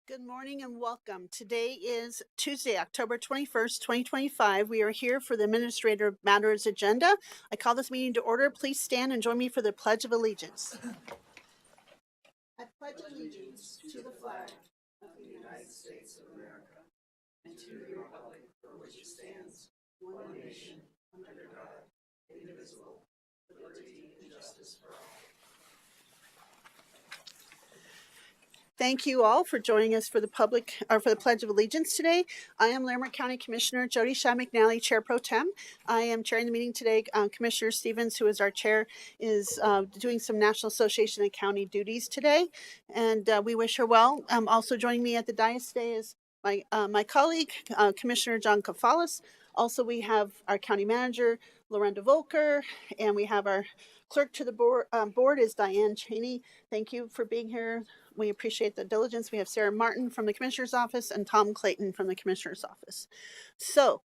Good morning and welcome. Today is Tuesday, October 21st, 2025. We are here for the Administrative Matters Agenda. I call this meeting to order. Please stand and join me for the Pledge of Allegiance. I pledge allegiance to the flag of the United States of America and to the republic for which it stands, one nation, under God, indivisible, with liberty and justice for all. Thank you all for joining us for the Pledge of Allegiance today. I am Larimer County Commissioner Jody Shaw McNally, Chair Pro Tem. I am chairing the meeting today. Commissioner Stevens, who is our chair, is doing some National Association of County duties today, and we wish her well. Also joining me at the dais today is my colleague, Commissioner John Kafalis. Also, we have our county manager, Lorenda Volker, and we have our clerk to the board is Diane Cheney. Thank you for being here. We appreciate the diligence. We have Sarah Martin from the Commissioner's Office and Tom Clayton from the Commissioner's Office. So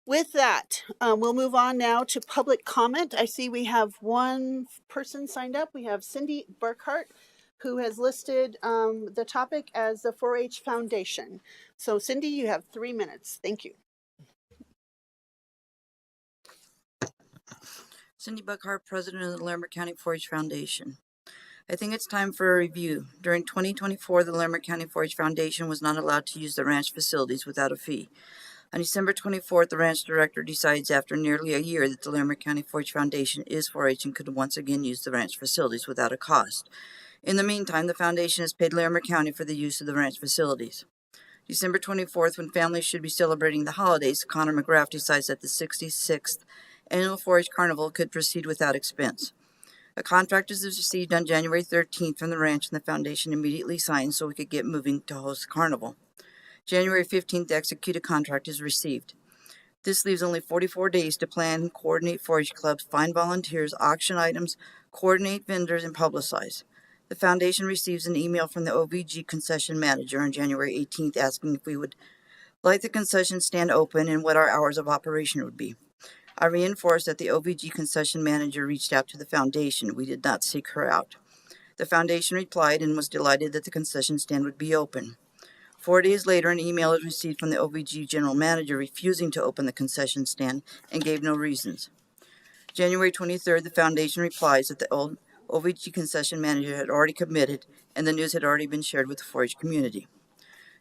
with that, we'll move on now to public comment. I see we have one person signed up. We have Cindy Burkhart, who has listed the topic as the 4-H Foundation. So Cindy, you have 3 minutes. Thank you. Cindy Buckhart, President of the Larimer County 4-H Foundation. I think it's time for a review. During 2024, the Larimer County 4-H Foundation was not allowed to use the ranch facilities without a fee. On December 24th, the ranch director decides after nearly a year that the Larimer County 4-H Foundation is 4-H and could once again use the ranch facilities without a cost. In the meantime, the foundation has paid Larimer County for the use of the ranch facilities. December 24th, when families should be celebrating the holidays, Connor McGrath decides that the 66th Annual 4-H Carnival could proceed without expense. A contract is received on January 13th from the ranch, and the foundation immediately signed so we could get moving to host the carnival. January 15th, the executed contract is received. This leaves only 44 days to plan and coordinate 4-H clubs, find volunteers, auction items, coordinate vendors, and publicize. The foundation receives an email from the OVG concession manager on January 18th asking if we would like the concession stand open and what our hours of operation would be. I reinforced that the OVG concession manager reached out to the foundation. We did not seek her out. The foundation replied and was delighted that the concession stand would be open. 4 days later, an email was received from the OVG general manager refusing to open the concession stand and gave no reasons. January 23rd, the foundation replies that the old OVG concession manager had already committed and the news had already been shared with the 4-H community.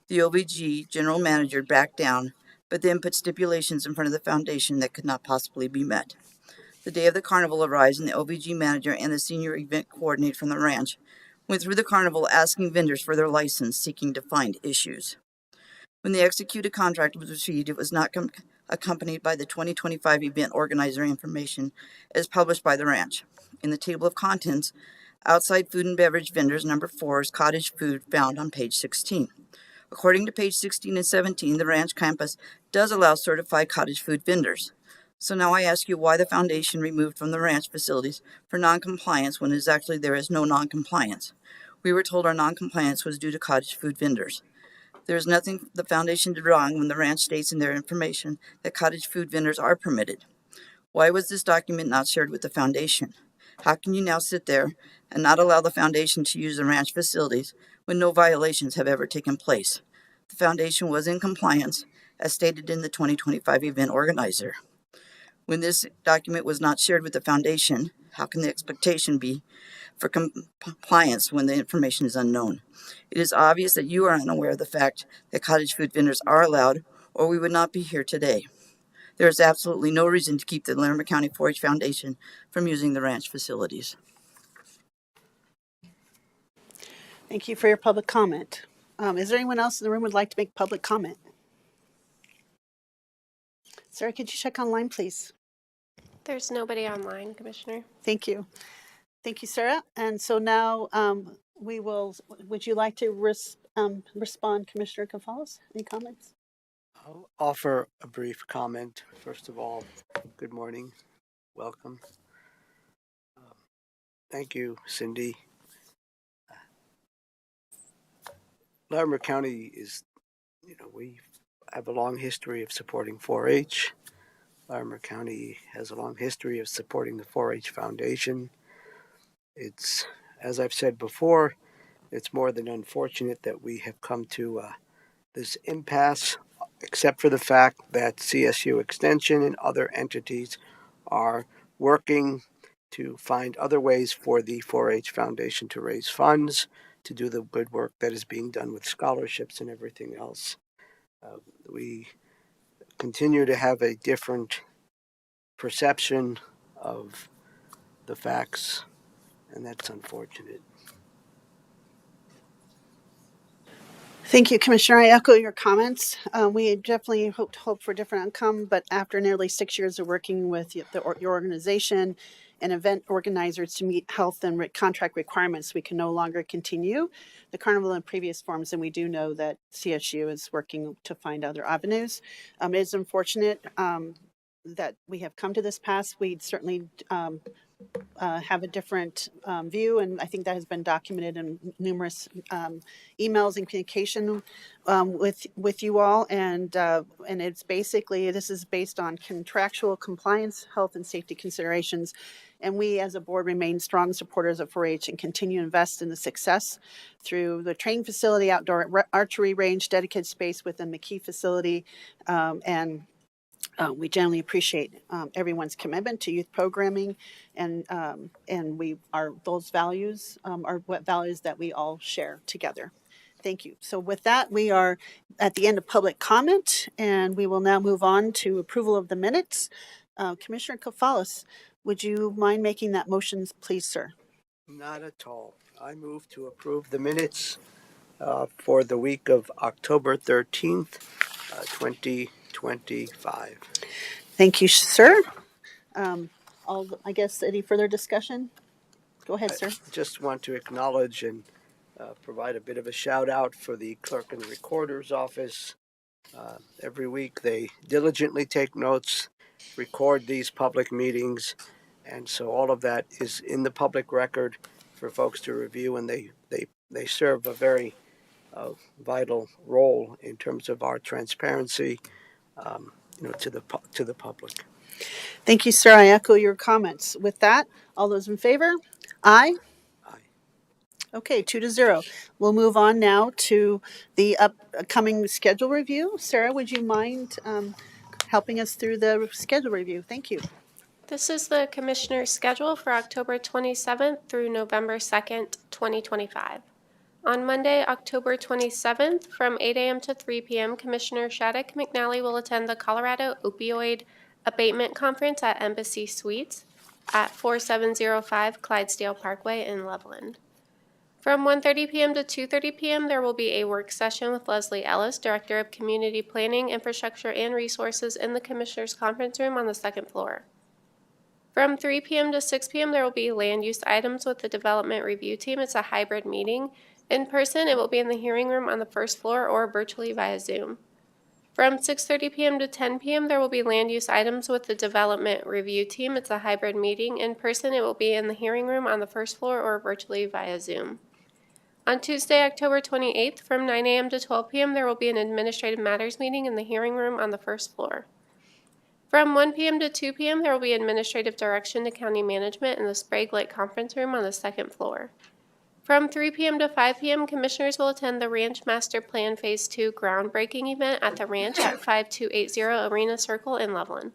The OVG general manager backed down, but then put stipulations in front of the foundation that could not possibly be met. The day of the carnival arrives, and the OVG manager and the senior event coordinator from the ranch went through the carnival asking vendors for their license, seeking to find issues. When the executed contract was received, it was not accompanied by the 2025 event organizer information as published by the ranch. In the table of contents, outside food and beverage vendors number 4 is cottage food found on page 16. According to page 16 and 17, the ranch campus does allow certified cottage food vendors. So now I ask you why the foundation removed from the ranch facilities for noncompliance when there is no noncompliance. We were told our noncompliance was due to cottage food vendors. There is nothing the foundation did wrong when the ranch states in their information that cottage food vendors are permitted. Why was this document not shared with the foundation? How can you now sit there and not allow the foundation to use the ranch facilities when no violations have ever taken place? The foundation was in compliance, as stated in the 2025 event organizer. When this document was not shared with the foundation, how can the expectation be for compliance when the information is unknown? It is obvious that you are unaware of the fact that cottage food vendors are allowed, or we would not be here today. There is absolutely no reason to keep the Larimer County 4-H Foundation from using the ranch facilities. Thank you for your public comment. Is there anyone else in the room who would like to make public comment? Sarah, could you check online, please? There's nobody online, Commissioner. Thank you. Thank you, Sarah. And so now would you like to respond, Commissioner Kafalis? Any comments? I'll offer a brief comment. First of all, good morning. Welcome. Thank you, Cindy. Larimer County is, we have a long history of supporting 4-H. Larimer County has a long history of supporting the 4-H Foundation. It's, as I've said before, it's more than unfortunate that we have come to this impasse, except for the fact that CSU Extension and other entities are working to find other ways for the 4-H Foundation to raise funds, to do the good work that is being done with scholarships and everything else. We continue to have a different perception of the facts, and that's unfortunate. Thank you, Commissioner. I echo your comments. We definitely hope for a different outcome, but after nearly 6 years of working with your organization and event organizers to meet health and contract requirements, we can no longer continue the carnival in previous forms, and we do know that CSU is working to find other avenues. It is unfortunate that we have come to this pass. We certainly have a different view, and I think that has been documented in numerous emails and communication with you all. And it's basically, this is based on contractual compliance, health and safety considerations. And we as a board remain strong supporters of 4-H and continue to invest in the success through the training facility, outdoor archery range, dedicated space within the key facility, and we generally appreciate everyone's commitment to youth programming, and those values are what values that we all share together. Thank you. So with that, we are at the end of public comment, and we will now move on to approval of the minutes. Commissioner Kofalis, would you mind making that motion, please, sir? Not at all. I move to approve the minutes for the week of October 13th, 2025. Thank you, sir. I guess any further discussion? Go ahead, sir. I just want to acknowledge and provide a bit of a shout out for the clerk and the recorder's office. Every week they diligently take notes, record these public meetings, and so all of that is in the public record for folks to review, and they serve a very vital role in terms of our transparency, to the public. Thank you, sir. I echo your comments. With that, all those in favor? Aye. Aye. Okay, 2-0. We'll move on now to the upcoming schedule review. Sarah, would you mind helping us through the schedule review? Thank you. This is the Commissioner's schedule for October 27th through November 2nd, 2025. On Monday, October 27th, from 8 a.m. to 3 p.m., Commissioner Shattuck McNally will attend the Colorado Opioid Abatement Conference at Embassy Suites at 4705 Clydesdale Parkway in Loveland. From 1:30 p.m. to 2:30 p.m., there will be a work session with Leslie Ellis, Director of Community Planning, Infrastructure, and Resources in the Commissioner's Conference Room on the second floor. From 3 p.m. to 6 p.m., there will be land use items with the Development Review Team. It's a hybrid meeting. In person, it will be in the hearing room on the first floor or virtually via Zoom. From 6:30 p.m. to 10 p.m., there will be land use items with the Development Review Team. It's a hybrid meeting. In person, it will be in the hearing room on the first floor or virtually via Zoom. On Tuesday, October 28th, from 9 a.m. to 12 p.m., there will be an Administrative Matters meeting in the hearing room on the first floor. From 1 p.m. to 2 p.m., there will be administrative direction to county management in the Sprague Lake Conference Room on the second floor. From 3 p.m. to 5 p.m., commissioners will attend the Ranch Master Plan Phase 2 groundbreaking event at the ranch at 5280 Arena Circle in Loveland.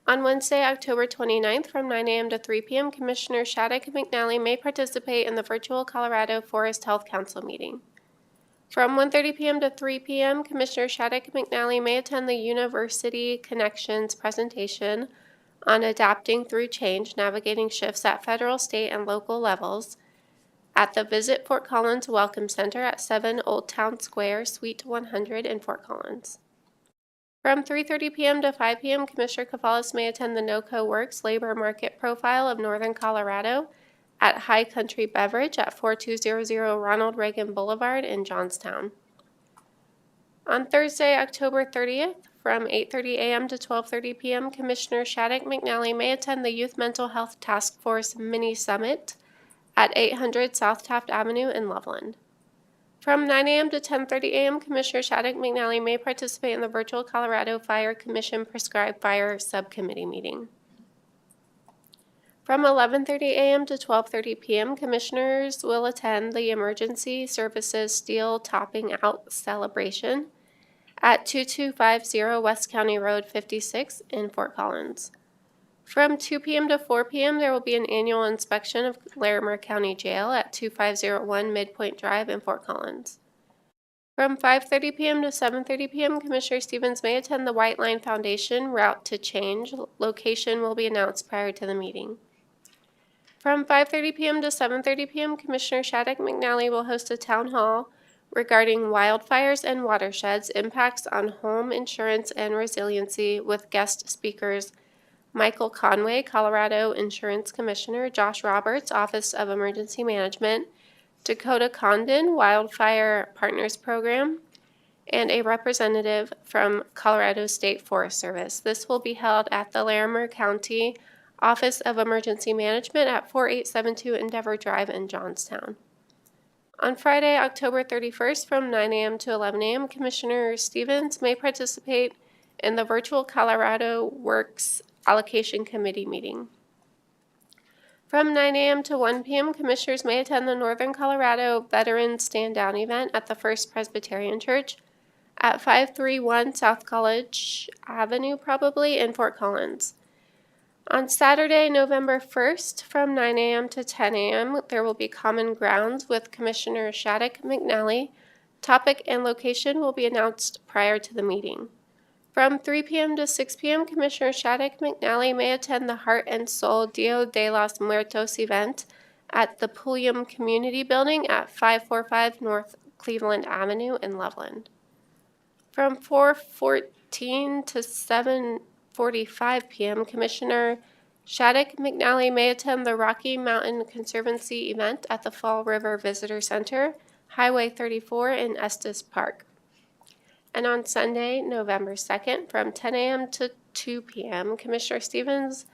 On Wednesday, October 29th, from 9 a.m. to 3 p.m., Commissioner Shattuck McNally may participate in the virtual Colorado Forest Health Council meeting. From 1:30 p.m. to 3 p.m., Commissioner Shattuck McNally may attend the University Connections presentation on adapting through change, navigating shifts at federal, state, and local levels at the Visit Fort Collins Welcome Center at 7 Old Town Square, Suite 100 in Fort Collins. From 3:30 p.m. to 5 p.m., Commissioner Kofalis may attend the NOCO Works Labor Market Profile of Northern Colorado at High Country Beverage at 4200 Ronald Reagan Boulevard in Johnstown. On Thursday, October 30th, from 8:30 a.m. to 12:30 p.m., Commissioner Shattuck McNally may attend the Youth Mental Health Task Force Mini Summit at 800 South Taft Avenue in Loveland. From 9 a.m. to 10:30 a.m., Commissioner Shattuck McNally may participate in the virtual Colorado Fire Commission Prescribed Fire Subcommittee meeting. From 11:30 a.m. to 12:30 p.m., Commissioners will attend the Emergency Services Steel Topping Out Celebration at 2250 West County Road 56 in Fort Collins. From 2 p.m. to 4 p.m., there will be an annual inspection of Larimer County Jail at 2501 Midpoint Drive in Fort Collins. From 5:30 p.m. to 7:30 p.m., Commissioner Stevens may attend the White Line Foundation Route to Change. Location will be announced prior to the meeting. From 5:30 p.m. to 7:30 p.m., Commissioner Shattuck McNally will host a town hall regarding wildfires and watersheds, impacts on home insurance and resiliency, with guest speakers Michael Conway, Colorado Insurance Commissioner, Josh Roberts, Office of Emergency Management, Dakota Condon, Wildfire Partners Program, and a representative from Colorado State Forest Service. This will be held at the Larimer County Office of Emergency Management at 4872 Endeavor Drive in Johnstown. On Friday, October 31st from 9 a.m. to 11 a.m., Commissioner Stevens may participate in the virtual Colorado Works Allocation Committee meeting. From 9 a.m. to 1 p.m., Commissioners may attend the Northern Colorado Veterans Stand Down event at the First Presbyterian Church at 531 South College Avenue, probably, in Fort Collins. On Saturday, November 1st, from 9 a.m. to 10 a.m., there will be Common Grounds with Commissioner Shattuck McNally. Topic and location will be announced prior to the meeting. From 3 p.m. to 6 p.m., Commissioner Shattuck McNally may attend the Heart and Soul Dia de los Muertos event at the Pulliam Community Building at 545 North Cleveland Avenue in Loveland. From 4:14 to 7:45 p.m., Commissioner Shattuck McNally may attend the Rocky Mountain Conservancy event at the Fall River Visitor Center, Highway 34 in Estes Park. And on Sunday, November 2nd, from 10 a.m. to 2 p.m., Commissioner Stevens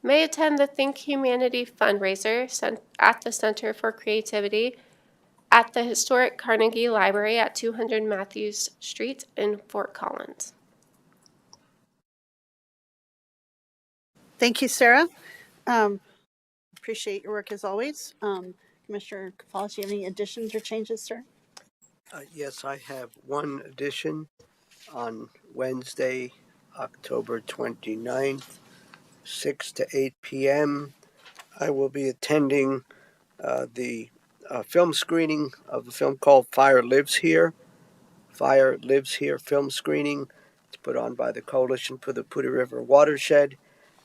may attend the Think Humanity fundraiser at the Center for Creativity at the historic Carnegie Library at 200 Matthews Street in Fort Collins. Thank you, Sarah. Appreciate your work as always. Commissioner Cafalas, do you have any additions or changes, sir? Yes, I have one addition. On Wednesday, October 29th, 6 to 8 p.m., I will be attending the film screening of a film called Fire Lives Here. Fire Lives Here film screening. It's put on by the Coalition for the Putty River Watershed,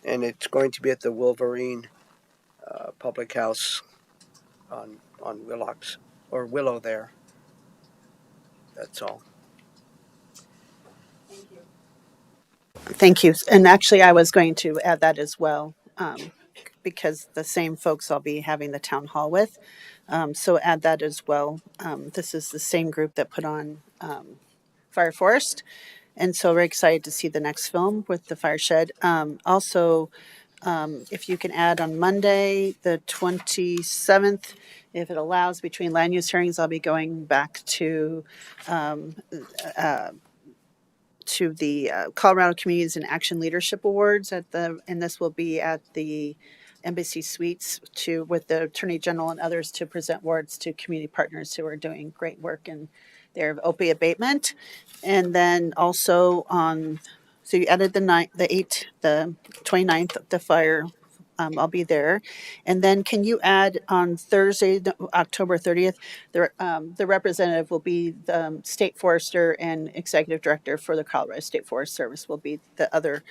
and it's going to be at the Wolverine Public House on Willow there. That's all. Thank you. And actually, I was going to add that as well, because the same folks I'll be having the town hall with. So add that as well. This is the same group that put on Fire Forest. And so we're excited to see the next film with the Fire Shed. Also, if you can add on Monday, the 27th, if it allows, between land use hearings, I'll be going back to the Colorado Communities and Action Leadership Awards and this will be at the Embassy Suites with the Attorney General and others to present awards to community partners who are doing great work in their opioid abatement. And then also so you added the 29th, the fire. I'll be there. And then can you add on Thursday, October 30th, the representative will be the state forester and executive director for the Colorado State Forest Service will be the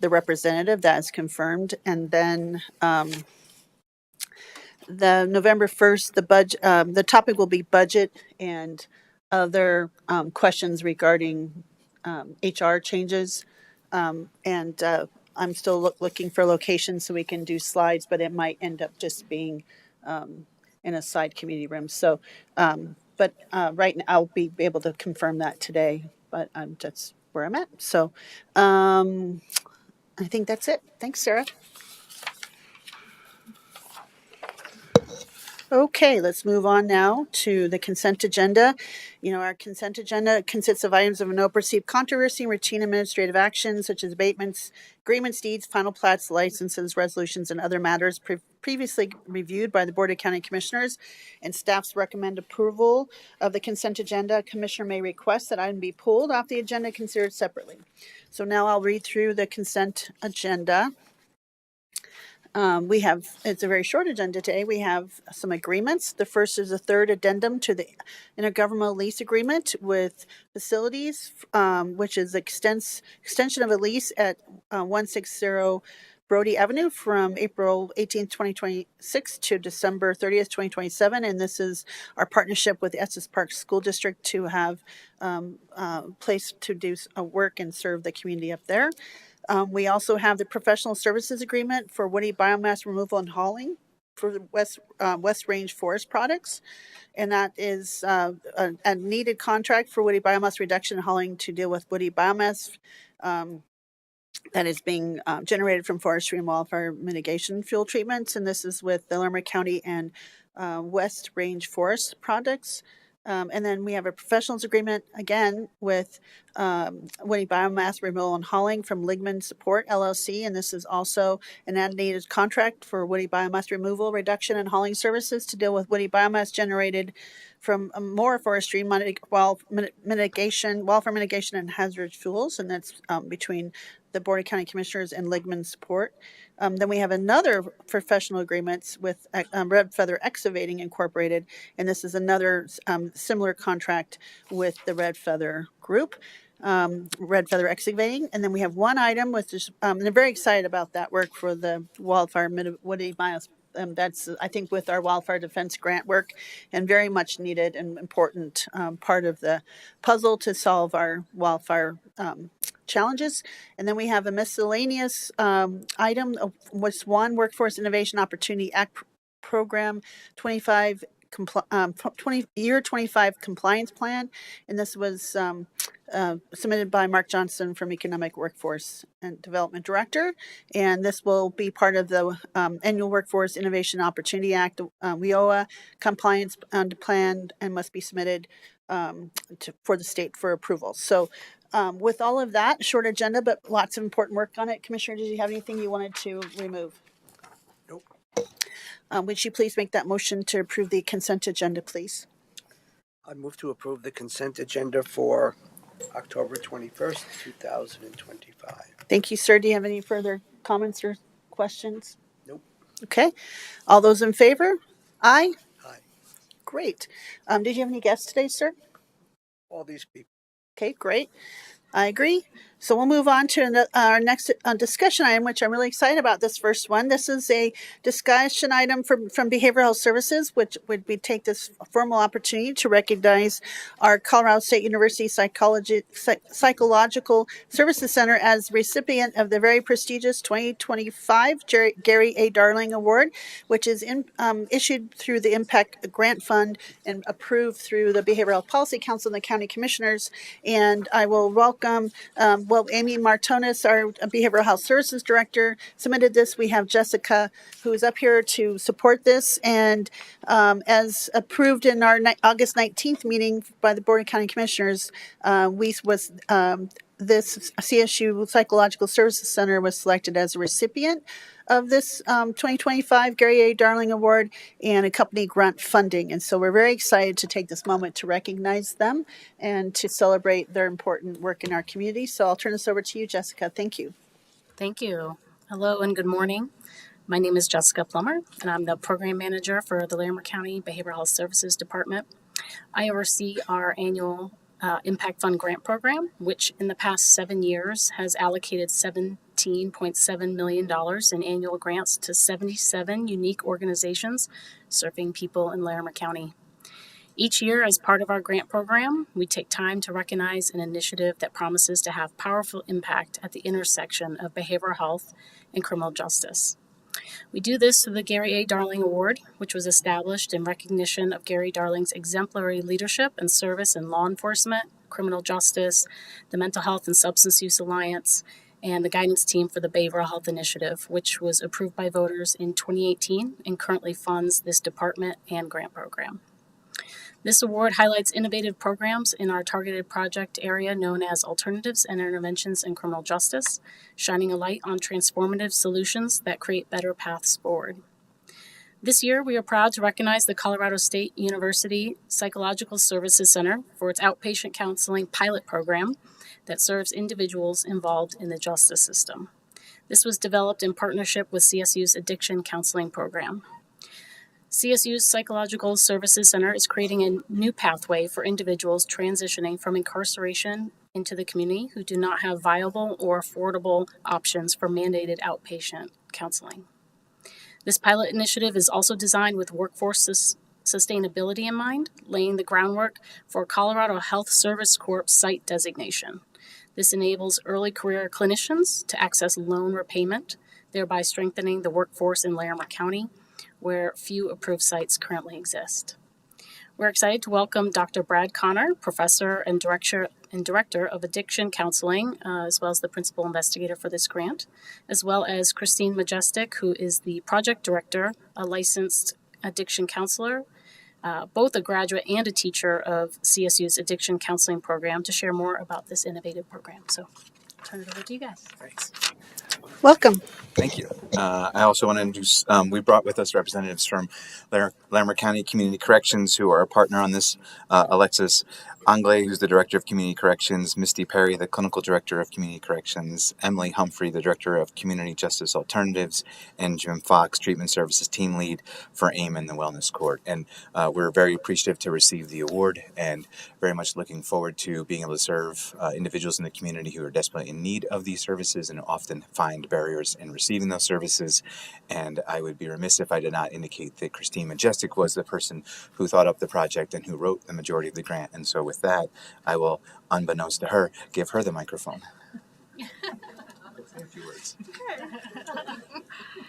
representative that is confirmed. And then the November 1st, the topic will be budget and other questions regarding HR changes. I'm still looking for locations so we can do slides, but it might end up just being in a side community room. So, but right now I'll be able to confirm that today, but that's where I'm at. So I think that's it. Thanks, Sarah. Okay, let's move on now to the consent agenda. Our consent agenda consists of items of no perceived controversy and routine administrative actions such as abatements, agreements, deeds, final plats, licenses, resolutions, and other matters previously reviewed by the Board of County Commissioners, and staff's recommend approval of the consent agenda. A commissioner may request that item be pulled off the agenda, considered separately. So now I'll read through the consent agenda. It's a very short agenda today. We have some agreements. The first is a third addendum to the intergovernmental lease agreement with facilities, which is extension of a lease at 160 Brody Avenue from April 18th, 2026 to December 30th, 2027. And this is our partnership with the Estes Park School District to have a place to do work and serve the community up there. We also have the professional services agreement for woody biomass removal and hauling for the West Range Forest products. And that is a needed contract for woody biomass reduction and hauling to deal with woody biomass that is being generated from forestry and wildfire mitigation fuel treatments. And this is with the Larimer County and West Range Forest products. And then we have a professionals agreement again with woody biomass removal and hauling from Ligman Support LLC. And this is also an ad-needed contract for woody biomass removal, reduction, and hauling services to deal with woody biomass generated from more forestry wildfire mitigation, and hazardous fuels. And that's between the Board of County Commissioners and Ligman Support. Then we have another professional agreements with Red Feather Excavating Incorporated, and this is another similar contract with the Red Feather Group, Red Feather Excavating. And then we have one item with just, and I'm very excited about that work for the wildfire woody biomass. That's, I think, with our wildfire defense grant work, and very much needed and important part of the puzzle to solve our wildfire challenges. And then we have a miscellaneous item, was one Workforce Innovation Opportunity Act Program 25 year 25 compliance plan, and this was submitted by Mark Johnson from Economic Workforce and Development Director, and this will be part of the annual Workforce Innovation Opportunity Act WIOA compliance plan, and must be submitted for the state for approval. So with all of that, short agenda, but lots of important work on it. Commissioner, did you have anything you wanted to remove? Nope. Would you please make that motion to approve the consent agenda, please? I move to approve the consent agenda for October 21st, 2025. Thank you, sir. Do you have any further comments or questions? Nope. Okay. All those in favor? Aye. Aye. Great. Did you have any guests today, sir? All these people. Okay, great. I agree. So we'll move on to our next discussion item, which I'm really excited about this first one. This is a discussion item from Behavioral Health Services, which would be take this formal opportunity to recognize our Colorado State University Psychological Services Center as recipient of the very prestigious 2025 Gary A. Darling Award, which is issued through the Impact Grant Fund and approved through the Behavioral Health Policy Council and the County Commissioners. And I will welcome Amy Martonis, our Behavioral Health Services Director, submitted this. We have Jessica, who is up here to support this. And as approved in our August 19th meeting by the Board of County Commissioners, this CSU Psychological Services Center was selected as a recipient of this 2025 Gary A. Darling Award and a company grant funding. And so we're very excited to take this moment to recognize them and to celebrate their important work in our community. So I'll turn this over to you, Jessica. Thank you. Thank you. Hello and good morning. My name is Jessica Plummer, and I'm the Program Manager for the Larimer County Behavioral Health Services Department. I oversee our annual Impact Fund Grant Program, which in the past 7 years has allocated $17.7 million in annual grants to 77 unique organizations serving people in Larimer County. Each year, as part of our grant program, we take time to recognize an initiative that promises to have powerful impact at the intersection of behavioral health and criminal justice. We do this through the Gary A. Darling Award, which was established in recognition of Gary Darling's exemplary leadership and service in law enforcement, criminal justice, the Mental Health and Substance Use Alliance, and the guidance team for the Behavioral Health Initiative, which was approved by voters in 2018 and currently funds this department and grant program. This award highlights innovative programs in our targeted project area known as Alternatives and Interventions in Criminal Justice, shining a light on transformative solutions that create better paths forward. This year, we are proud to recognize the Colorado State University Psychological Services Center for its outpatient counseling pilot program that serves individuals involved in the justice system. This was developed in partnership with CSU's Addiction Counseling Program. CSU's Psychological Services Center is creating a new pathway for individuals transitioning from incarceration into the community who do not have viable or affordable options for mandated outpatient counseling. This pilot initiative is also designed with workforce sustainability in mind, laying the groundwork for Colorado Health Service Corp site designation. This enables early career clinicians to access loan repayment, thereby strengthening the workforce in Larimer County, where few approved sites currently exist. We're excited to welcome Dr. Brad Connor, Professor and Director of Addiction Counseling, as well as the Principal Investigator for this grant, as well as Christine Majestic, who is the Project Director, a licensed addiction counselor, both a graduate and a teacher of CSU's Addiction Counseling Program, to share more about this innovative program. So I'll turn it over to you guys. Thanks. Welcome. Thank you. I also want to introduce, we brought with us representatives from Larimer County Community Corrections, who are a partner on this. Alexis Anglais, who's the Director of Community Corrections, Misty Perry, the Clinical Director of Community Corrections, Emily Humphrey, the Director of Community Justice Alternatives, and Jim Fox, Treatment Services Team Lead for AIM and the Wellness Court. And we're very appreciative to receive the award and very much looking forward to being able to serve individuals in the community who are desperately in need of these services and often find barriers in receiving those services. And I would be remiss if I did not indicate that Christine Majestic was the person who thought up the project and who wrote the majority of the grant. And so with that, I will, unbeknownst to her, give her the microphone. Say a few words.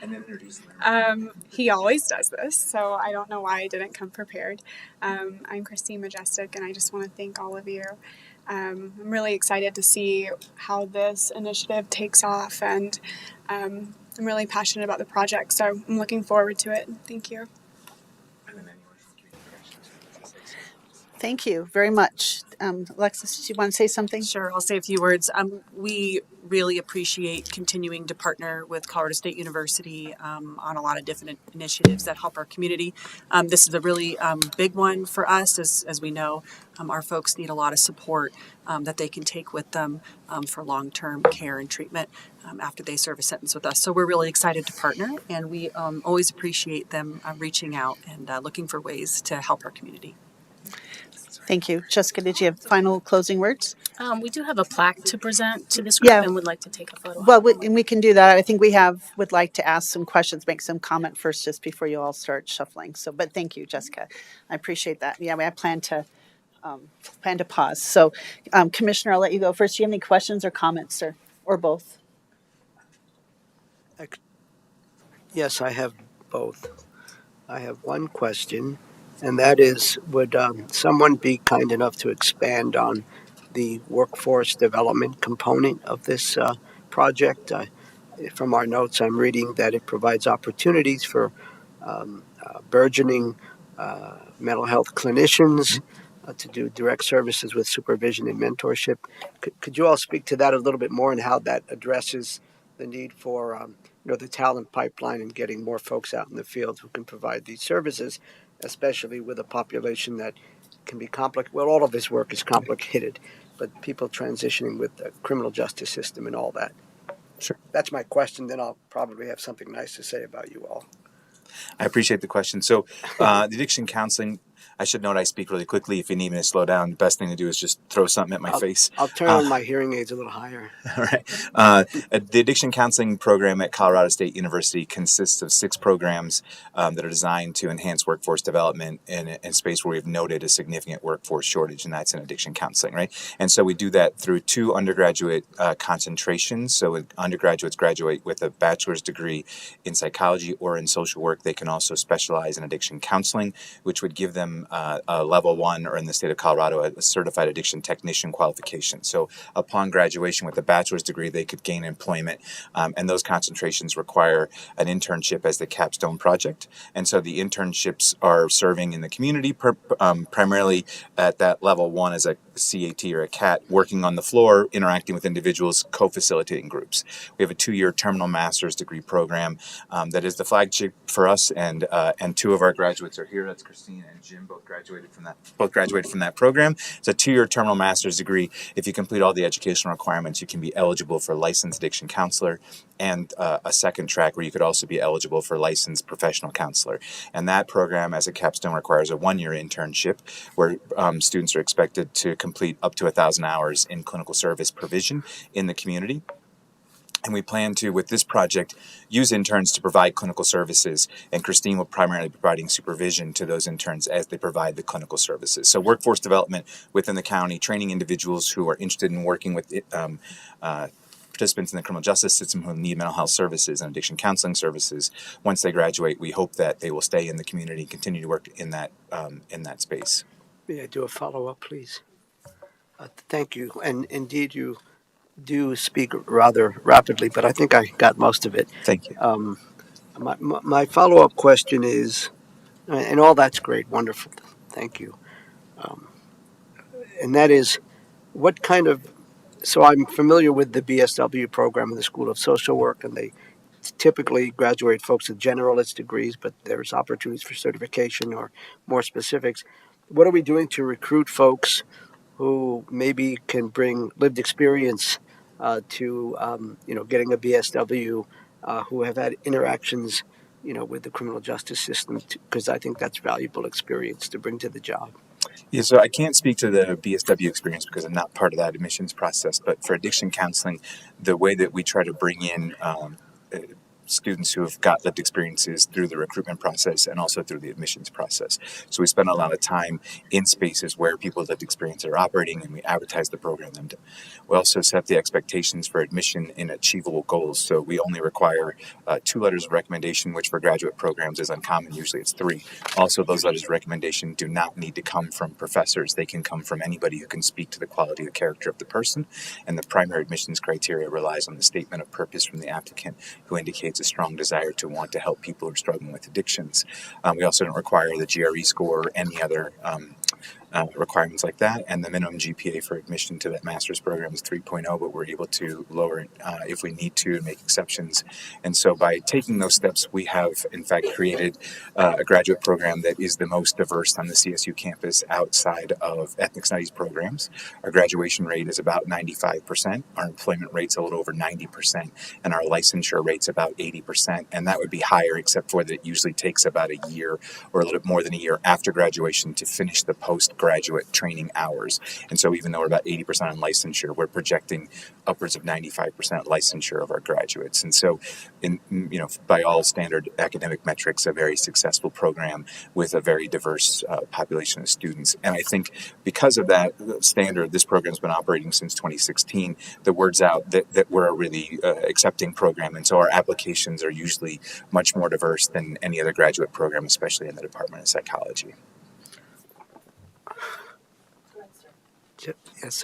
And then introduce them. He always does this, so I don't know why I didn't come prepared. I'm Christine Majestic, and I just want to thank all of you. I'm really excited to see how this initiative takes off, and I'm really passionate about the project, so I'm looking forward to it. Thank you. Thank you very much. Alexis, do you want to say something? Sure, I'll say a few words. We really appreciate continuing to partner with Colorado State University on a lot of different initiatives that help our community. This is a really big one for us. As we know, our folks need a lot of support that they can take with them for long-term care and treatment after they serve a sentence with us. So we're really excited to partner, and we always appreciate them reaching out and looking for ways to help our community. Thank you. Jessica, did you have final closing words? We do have a plaque to present to this group and would like to take a photo. Well, and we can do that. I think would like to ask some questions, make some comment first, just before you all start shuffling. So, but thank you, Jessica. I appreciate that. Yeah, I plan to pause. So, Commissioner, I'll let you go first. Do you have any questions or comments, or both? Yes, I have both. I have one question, and that is, would someone be kind enough to expand on the workforce development component of this project? From our notes, I'm reading that it provides opportunities for burgeoning mental health clinicians to do direct services with supervision and mentorship. Could you all speak to that a little bit more and how that addresses the need for the talent pipeline and getting more folks out in the field who can provide these services, especially with a population that can be complicated? Well, all of this work is complicated, but people transitioning with the criminal justice system and all that. Sure. That's my question. Then I'll probably have something nice to say about you all. I appreciate the question. So the addiction counseling, I should note I speak really quickly. If you need me to slow down, the best thing to do is just throw something at my face. I'll turn my hearing aids a little higher. All right. The addiction counseling program at Colorado State University consists of 6 programs that are designed to enhance workforce development in a space where we've noted a significant workforce shortage, and that's in addiction counseling, right? And so we do that through 2 undergraduate concentrations. So undergraduates graduate with a bachelor's degree in psychology or in social work. They can also specialize in addiction counseling, which would give them them a level 1, or in the state of Colorado, a certified addiction technician qualification. So upon graduation with a bachelor's degree, they could gain employment, and those concentrations require an internship as the capstone project. And so the internships are serving in the community, primarily at that level 1 as a CAT or a CAT, working on the floor, interacting with individuals, co-facilitating groups. We have a 2-year terminal master's degree program that is the flagship for us, and 2 of our graduates are here. That's Christine and Jim, both graduated from that program. It's a 2-year terminal master's degree. If you complete all the educational requirements, you can be eligible for licensed addiction counselor, and a second track where you could also be eligible for licensed professional counselor. And that program, as a capstone, requires a 1-year internship where students are expected to complete up to 1,000 hours in clinical service provision in the community. And we plan to, with this project, use interns to provide clinical services, and Christine will primarily be providing supervision to those interns as they provide the clinical services. So workforce development within the county, training individuals who are interested in working with participants in the criminal justice system who need mental health services and addiction counseling services. Once they graduate, we hope that they will stay in the community and continue to work in that space. May I do a follow-up, please? Thank you. And indeed, you do speak rather rapidly, but I think I got most of it. Thank you. My follow-up question is, and all that's great, wonderful, thank you. And that is, what kind of, so I'm familiar with the BSW program in the School of Social Work, and they typically graduate folks with generalist degrees, but there's opportunities for certification or more specifics. What are we doing to recruit folks who maybe can bring lived experience to getting a BSW, who have had interactions, with the criminal justice system? Because I think that's valuable experience to bring to the job. Yeah, so I can't speak to the BSW experience because I'm not part of that admissions process. But for addiction counseling, the way that we try to bring in students who have got lived experiences through the recruitment process and also through the admissions process. So we spend a lot of time in spaces where people with lived experience are operating, and we advertise the program. We also set the expectations for admission in achievable goals. So we only require 2 letters of recommendation, which for graduate programs is uncommon. Usually it's 3. Also, those letters of recommendation do not need to come from professors. They can come from anybody who can speak to the quality of the character of the person. And the primary admissions criteria relies on the statement of purpose from the applicant, who indicates a strong desire to want to help people who are struggling with addictions. We also don't require the GRE score or any other requirements like that, and the minimum GPA for admission to that master's program is 3.0, but we're able to lower it if we need to and make exceptions. And so by taking those steps, we have in fact created a graduate program that is the most diverse on the CSU campus outside of ethnic studies programs. Our graduation rate is about 95%, our employment rate's a little over 90%, and our licensure rate's about 80%, and that would be higher except for that it usually takes about a year or a little bit more than a year after graduation to finish the postgraduate training hours. And so even though we're about 80% on licensure, we're projecting upwards of 95% licensure of our graduates. And so by all standard academic metrics, a very successful program with a very diverse population of students. And I think because of that standard, this program's been operating since 2016. The word's out that we're a really accepting program. And so our applications are usually much more diverse than any other graduate program, especially in the Department of Psychology. Yes,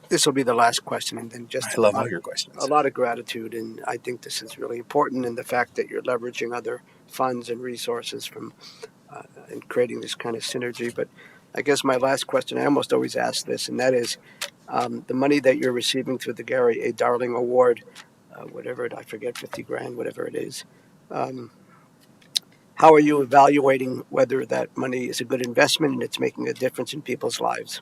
this will be the last question, and then just I love all your questions. A lot of gratitude, and I think this is really important, and the fact that you're leveraging other funds and resources from and creating this kind of synergy. But I guess my last question, I almost always ask this, and that is the money that you're receiving through the Gary A. Darling Award, whatever I forget, 50 grand, whatever it is. How are you evaluating whether that money is a good investment and it's making a difference in people's lives?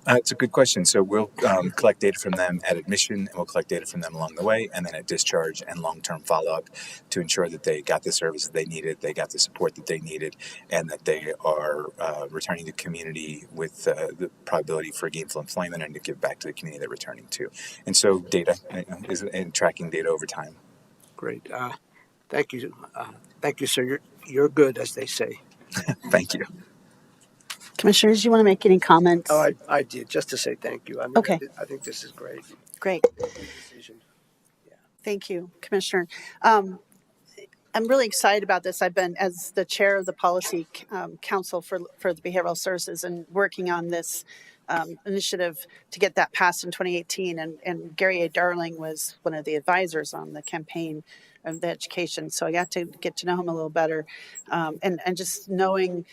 It's a good question. So we'll collect data from them at admission, and we'll collect data from them along the way, and then at discharge and long-term follow-up to ensure that they got the services they needed, they got the support that they needed, and that they are returning to the community with the probability for gainful employment and to give back to the community they're returning to. And so data and tracking data over time. Great. Thank you. Thank you, sir. You're good, as they say. Thank you. Commissioners, do you want to make any comments? Oh, I did, just to say thank you. I mean, Okay. I think this is great. Great. Decision. Thank you, Commissioner. I'm really excited about this. I've been, as the chair of the policy council for the behavioral services, and working on this initiative to get that passed in 2018. And Gary A. Darling was one of the advisors on the campaign of the education, so I got to get to know him a little better, and just knowing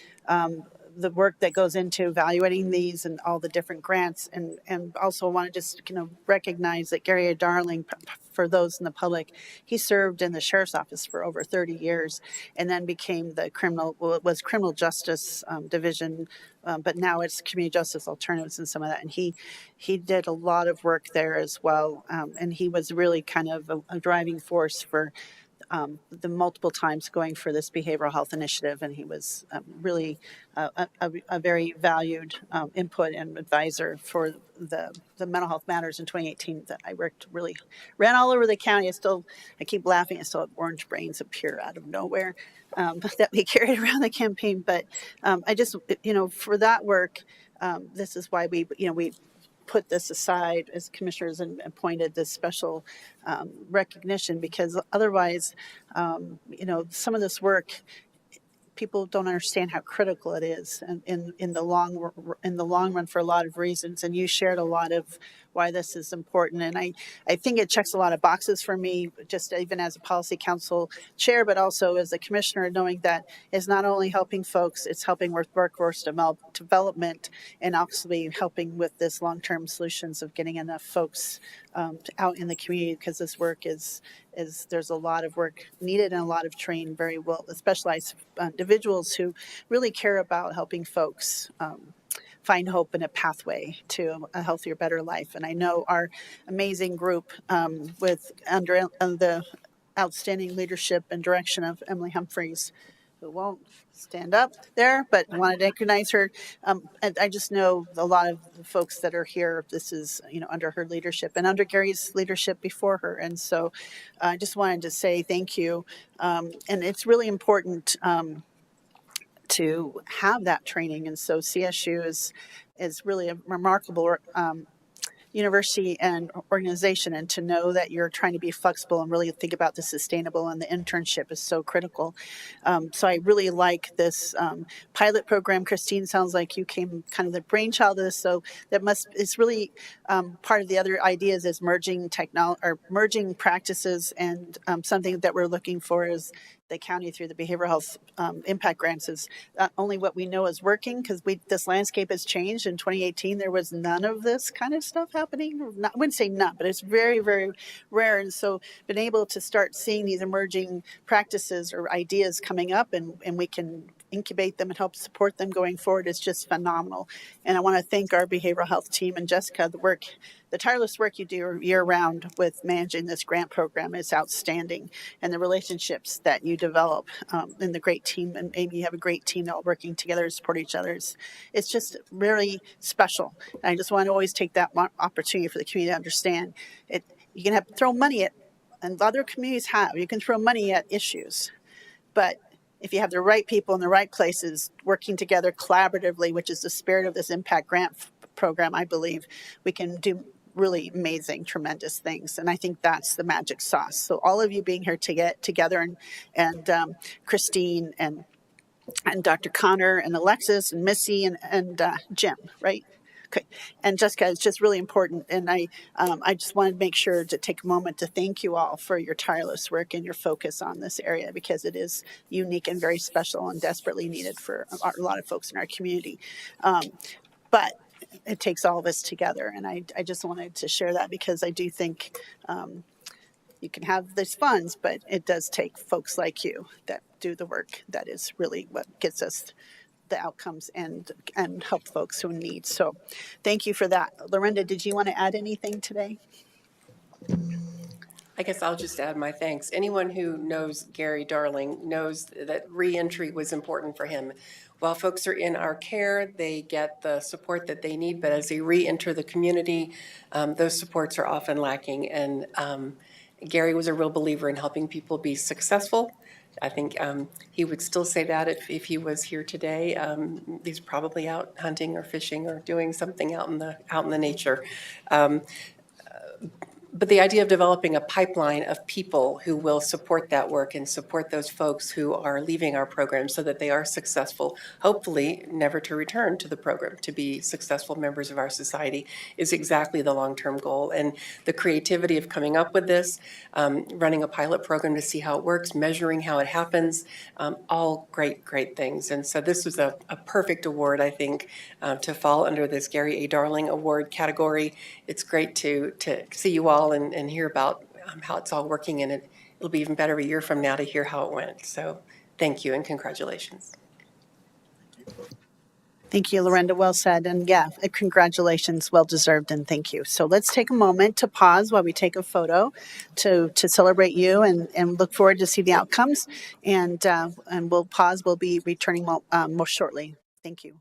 the work that goes into evaluating these and all the different grants, and also want to just recognize that Gary A. Darling, for those in the public, he served in the sheriff's office for over 30 years, and then became the criminal justice division, but now it's community justice alternatives and some of that. And he did a lot of work there as well, and he was really kind of a driving force for the multiple times going for this behavioral health initiative, and he was really a very valued input and advisor for the mental health matters in 2018 that I ran all over the county. I keep laughing, I still have orange brains appear out of nowhere that we carried around the campaign. But I just, for that work, this is why we put this aside as commissioners and appointed this special recognition, because otherwise, some of this work, people don't understand how critical it is, and in the long run for a lot of reasons. And you shared a lot of why this is important, and I think it checks a lot of boxes for me, just even as a policy council chair, but also as a commissioner, knowing that it's not only helping folks, it's helping with workforce development, and actually helping with this long-term solutions of getting enough folks out in the community, because this work is there's a lot of work needed and a lot of trained, very well specialized individuals who really care about helping folks find hope and a pathway to a healthier, better life. And I know our amazing group, with under the outstanding leadership and direction of Emily Humphreys, who won't stand up there, but I wanted to recognize her. And I just know a lot of the folks that are here, this is, under her leadership and under Gary's leadership before her. And so I just wanted to say thank you. And it's really important to have that training. And so CSU is really a remarkable university and organization, and to know that you're trying to be flexible and really think about the sustainable, and the internship is so critical. So I really like this pilot program. Christine, sounds like you came kind of the brainchild of this, so it's really part of the other ideas is merging merging practices, and something that we're looking for is the county through the behavioral health impact grants is not only what we know is working, because this landscape has changed. In 2018, there was none of this kind of stuff happening. I wouldn't say none, but it's very, very rare. And so been able to start seeing these emerging practices or ideas coming up, and we can incubate them and help support them going forward is just phenomenal. And I want to thank our behavioral health team and Jessica. The tireless work you do year round with managing this grant program is outstanding, and the relationships that you develop, and the great team, and Amy, you have a great team all working together to support each other. It's just really special. And I just want to always take that opportunity for the community to understand it. You can throw money at, and other communities you can throw money at issues, but if you have the right people in the right places working together collaboratively, which is the spirit of this impact grant program, I believe we can do really amazing, tremendous things. And I think that's the magic sauce. So all of you being here to get together, and Christine and Dr. Connor and Alexis and Missy and Jim, right? Okay. And Jessica, it's just really important. And I just wanted to make sure to take a moment to thank you all for your tireless work and your focus on this area, because it is unique and very special and desperately needed for a lot of folks in our community. But it takes all of us together. And I just wanted to share that, because I do think you can have these funds, but it does take folks like you that do the work. That is really what gets us the outcomes and help folks who need. So thank you for that. Lorinda, did you want to add anything today? I guess I'll just add my thanks. Anyone who knows Gary Darling knows that reentry was important for him. While folks are in our care, they get the support that they need, but as they re-enter the community, those supports are often lacking. And Gary was a real believer in helping people be successful. I think he would still say that if he was here today. He's probably out hunting or fishing or doing something out in the nature. But the idea of developing a pipeline of people who will support that work and support those folks who are leaving our program so that they are successful, hopefully never to return to the program, to be successful members of our society, is exactly the long-term goal. And the creativity of coming up with this, running a pilot program to see how it works, measuring how it happens, all great, great things. And so this was a perfect award, I think, to fall under this Gary A. Darling Award category. It's great to see you all and hear about how it's all working, and it'll be even better a year from now to hear how it went. So thank you and congratulations. Thank you, Lorenda. Well said. And yeah, congratulations, well deserved, and thank you. So let's take a moment to pause while we take a photo to celebrate you and look forward to see the outcomes. And we'll pause. We'll be returning more shortly. Thank you.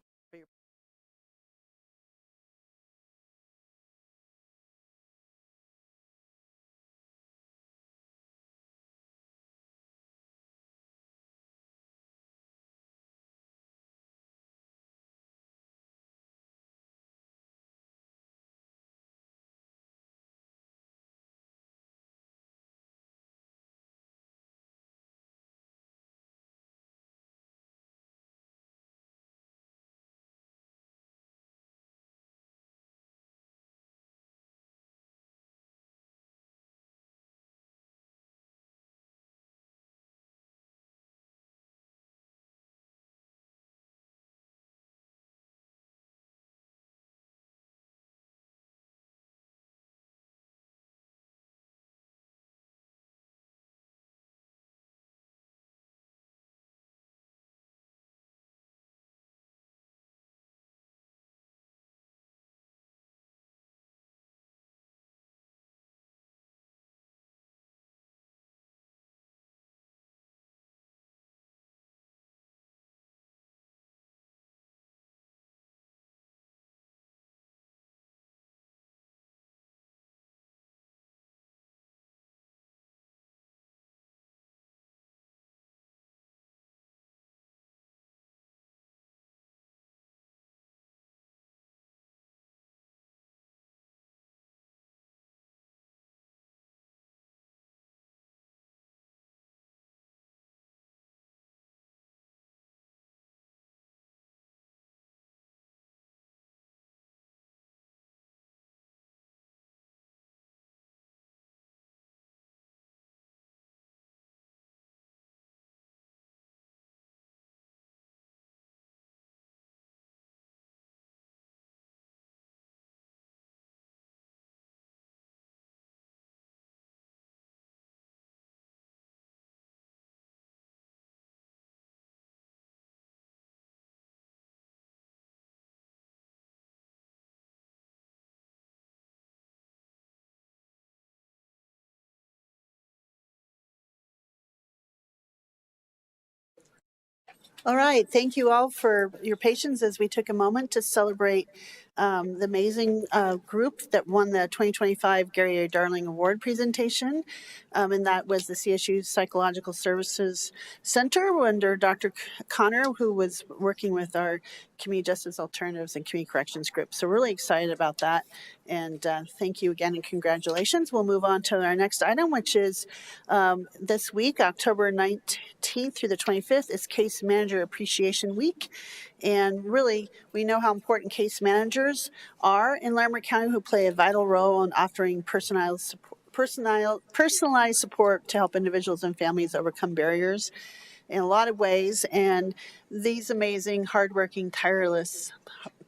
All right. Thank you all for your patience as we took a moment to celebrate the amazing group that won the 2025 Gary A. Darling Award presentation. And that was the CSU Psychological Services Center under Dr. Connor, who was working with our Community Justice Alternatives and Community Corrections group. So really excited about that. And thank you again and congratulations. We'll move on to our next item, which is this week, October 19th through the 25th, is Case Manager Appreciation Week. And really, we know how important case managers are in Larimer County, who play a vital role in offering personalized support to help individuals and families overcome barriers in a lot of ways. And these amazing, hardworking, tireless,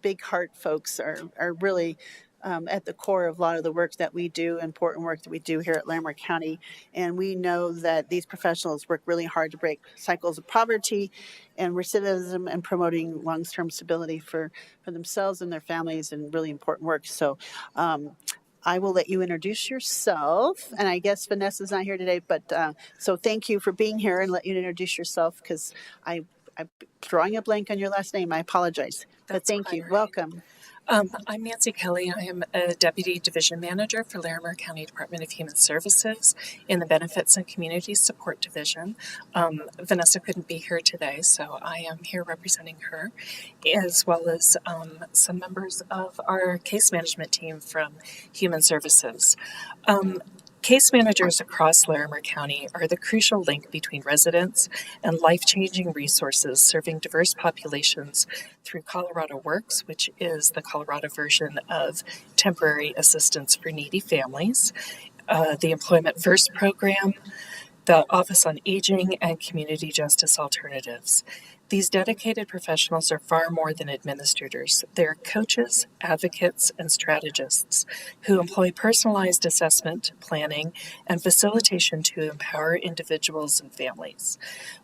big heart folks are really at the core of a lot of the work that we do, important work that we do here at Larimer County. And we know that these professionals work really hard to break cycles of poverty and recidivism and promoting long-term stability for themselves and their families, and really important work. So I will let you introduce yourself. And I guess Vanessa's not here today, but so thank you for being here, and let you introduce yourself, because I'm drawing a blank on your last name. I apologize. But That's thank you. quite right. Welcome. I'm Nancy Kelly. I am a Deputy Division Manager for Larimer County Department of Human Services in the Benefits and Community Support Division. Vanessa couldn't be here today, so I am here representing her, as well as some members of our case management team from Human Services. Case managers across Larimer County are the crucial link between residents and life-changing resources serving diverse populations through Colorado Works, which is the Colorado version of Temporary Assistance for Needy Families, the Employment First program, the Office on Aging, and Community Justice Alternatives. These dedicated professionals are far more than administrators. They're coaches, advocates, and strategists who employ personalized assessment, planning, and facilitation to empower individuals and families.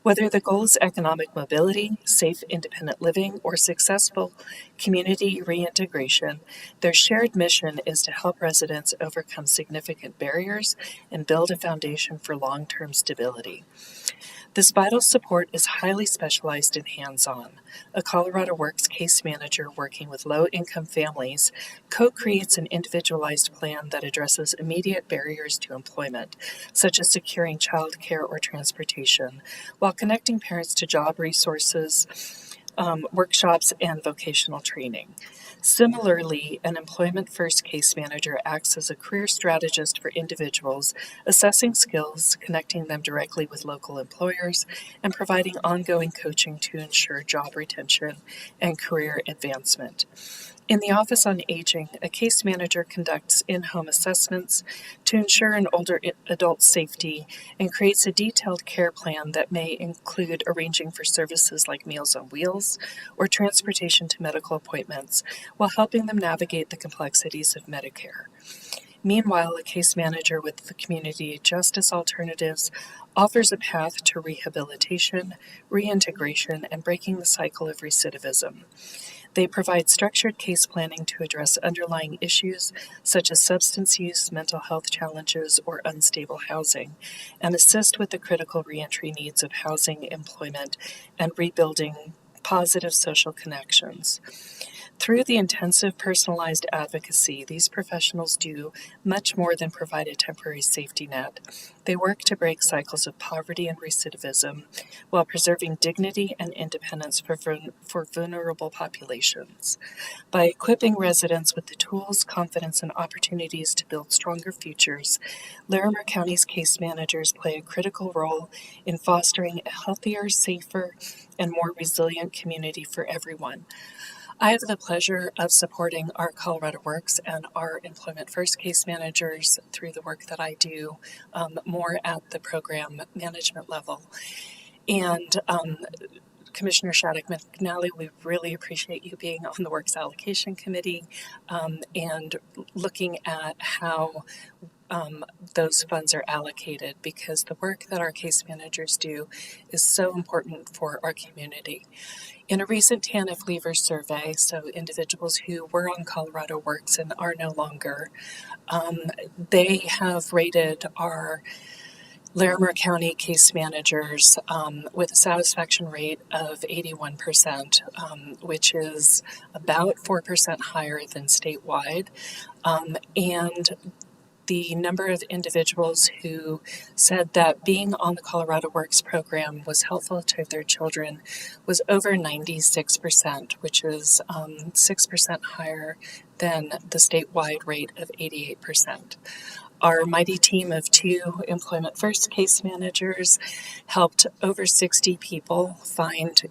Whether the goal is economic mobility, safe independent living, or successful community reintegration, their shared mission is to help residents overcome significant barriers and build a foundation for long-term stability. This vital support is highly specialized and hands-on. A Colorado Works case manager working with low-income families co-creates an individualized plan that addresses immediate barriers to employment, such as securing childcare or transportation, while connecting parents to job resources, workshops, and vocational training. Similarly, an Employment First case manager acts as a career strategist for individuals, assessing skills, connecting them directly with local employers, and providing ongoing coaching to ensure job retention and career advancement. In the Office on Aging, a case manager conducts in-home assessments to ensure an older adult's safety and creates a detailed care plan that may include arranging for services like Meals on Wheels or transportation to medical appointments while helping them navigate the complexities of Medicare. Meanwhile, a case manager with the Community Justice Alternatives offers a path to rehabilitation, reintegration, and breaking the cycle of recidivism. They provide structured case planning to address underlying issues such as substance use, mental health challenges, or unstable housing, and assist with the critical reentry needs of housing, employment, and rebuilding positive social connections. Through the intensive personalized advocacy, these professionals do much more than provide a temporary safety net. They work to break cycles of poverty and recidivism while preserving dignity and independence for vulnerable populations. By equipping residents with the tools, confidence, and opportunities to build stronger futures, Larimer County's case managers play a critical role in fostering a healthier, safer, and more resilient community for everyone. I have the pleasure of supporting our Colorado Works and our Employment First case managers through the work that I do, more at the program management level. And Commissioner Shattuck McNally, we really appreciate you being on the Works Allocation Committee and looking at how those funds are allocated, because the work that our case managers do is so important for our community. In a recent TANF Leavers survey, so individuals who were on Colorado Works and are no longer, they have rated our Larimer County case managers with a satisfaction rate of 81%, which is about 4% higher than statewide. And the number of individuals who said that being on the Colorado Works program was helpful to their children was over 96%, which is 6% higher than the statewide rate of 88%. Our mighty team of 2 Employment First case managers helped over 60 people find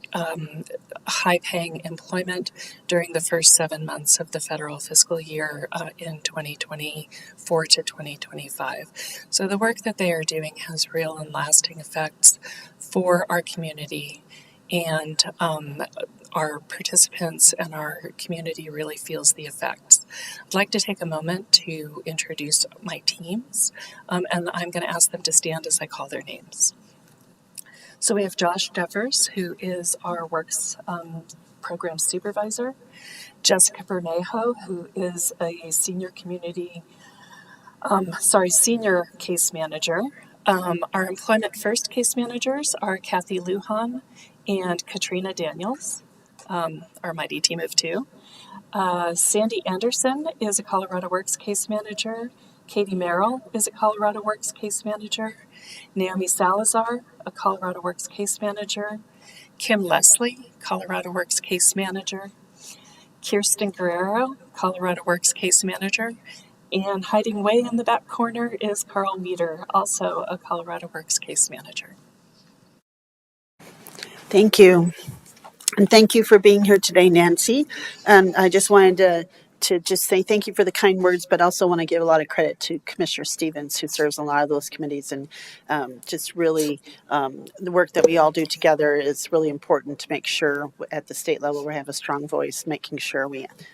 high-paying employment during the first 7 months of the federal fiscal year in 2024 to 2025. So the work that they are doing has real and lasting effects for our community, and our participants and our community really feels the effects. I'd like to take a moment to introduce my teams, and I'm going to ask them to stand as I call their names. So we have Josh Devers, who is our Works Program Supervisor, Jessica Bermejo, who is a senior case manager. Our Employment First case managers are Kathy Lujan and Katrina Daniels, our mighty team of 2. Sandy Anderson is a Colorado Works case manager. Katie Merrill is a Colorado Works case manager. Naomi Salazar, a Colorado Works case manager. Kim Leslie, Colorado Works case manager. Kirsten Guerrero, Colorado Works case manager. And hiding way in the back corner is Carl Meter, also a Colorado Works case manager. Thank you. And thank you for being here today, Nancy. And I just wanted to just say thank you for the kind words, but also want to give a lot of credit to Commissioner Stevens, who serves on a lot of those committees. And just really, the work that we all do together is really important to make sure at the state level we have a strong voice, making sure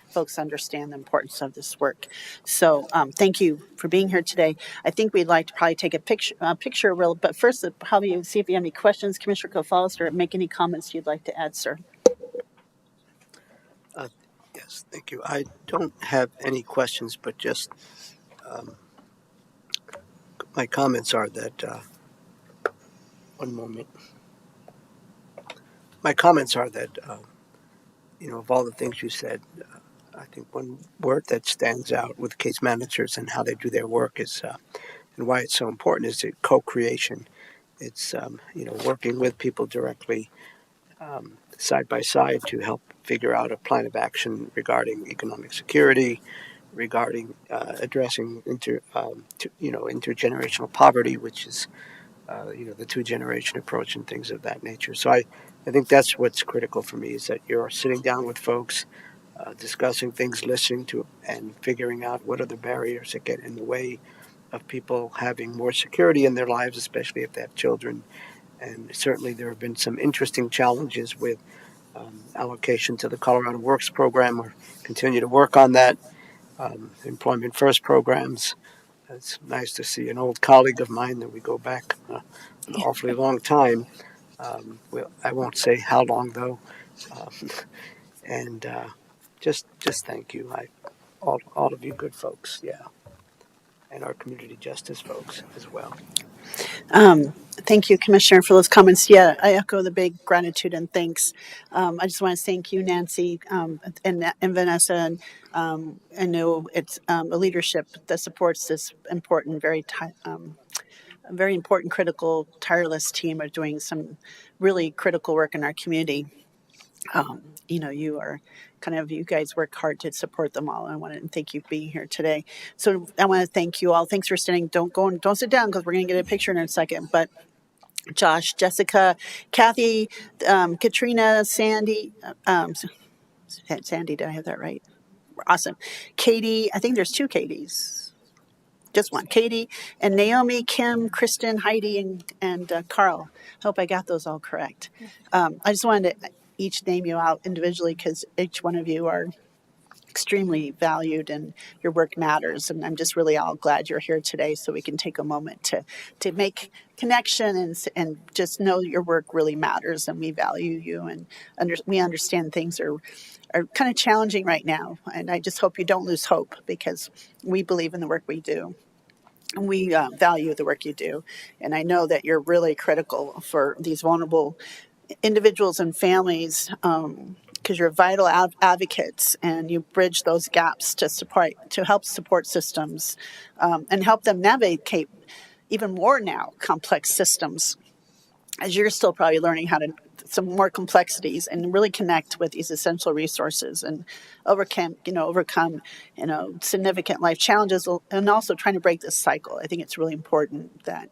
folks understand the importance of this work. So thank you for being here today. I think we'd like to probably take a picture real, but first, probably see if you have any questions, Commissioner Kofalis, or make any comments you'd like to add, sir. Yes, thank you. I don't have any questions, but just my comments are that, one moment. My comments are that, of all the things you said, I think one word that stands out with case managers and how they do their work is, and why it's so important, is co-creation. It's, working with people directly, side by side, to help figure out a plan of action regarding economic security, regarding addressing intergenerational poverty, which is the two-generation approach and things of that nature. So I think that's what's critical for me, is that you're sitting down with folks, discussing things, listening to, and figuring out what are the barriers that get in the way of people having more security in their lives, especially if they have children. And certainly there have been some interesting challenges with allocation to the Colorado Works program. We're continue to work on that. Employment First programs. It's nice to see an old colleague of mine that we go back an awfully long time. I won't say how long, though. And just thank you, all of you good folks, yeah, and our community justice folks as well. Thank you, Commissioner, for those comments. Yeah, I echo the big gratitude and thanks. I just want to thank you, Nancy, and Vanessa. And I know it's a leadership that supports this important, very important, critical, tireless team of doing some really critical work in our community. You guys work hard to support them all. I want to thank you for being here today. So I want to thank you all. Thanks for standing. Don't sit down, because we're going to get a picture in a second. But Josh, Jessica, Kathy, Katrina, Sandy, Sandy, did I have that right? Awesome. Katie, I think there's two Katies. Just one. Katie and Naomi, Kim, Kristen, Heidi, and Carl. Hope I got those all correct. I just wanted to each name you out individually, because each one of you are extremely valued and your work matters. And I'm just really all glad you're here today, so we can take a moment to make connection and just know your work really matters, and we value you, and we understand things are kind of challenging right now. And I just hope you don't lose hope, because we believe in the work we do. And we value the work you do. And I know that you're really critical for these vulnerable individuals and families, because you're vital advocates, and you bridge those gaps to help support systems, and help them navigate even more now complex systems, as you're still probably learning how to some more complexities, and really connect with these essential resources, and overcome significant life challenges, and also trying to break this cycle. I think it's really important that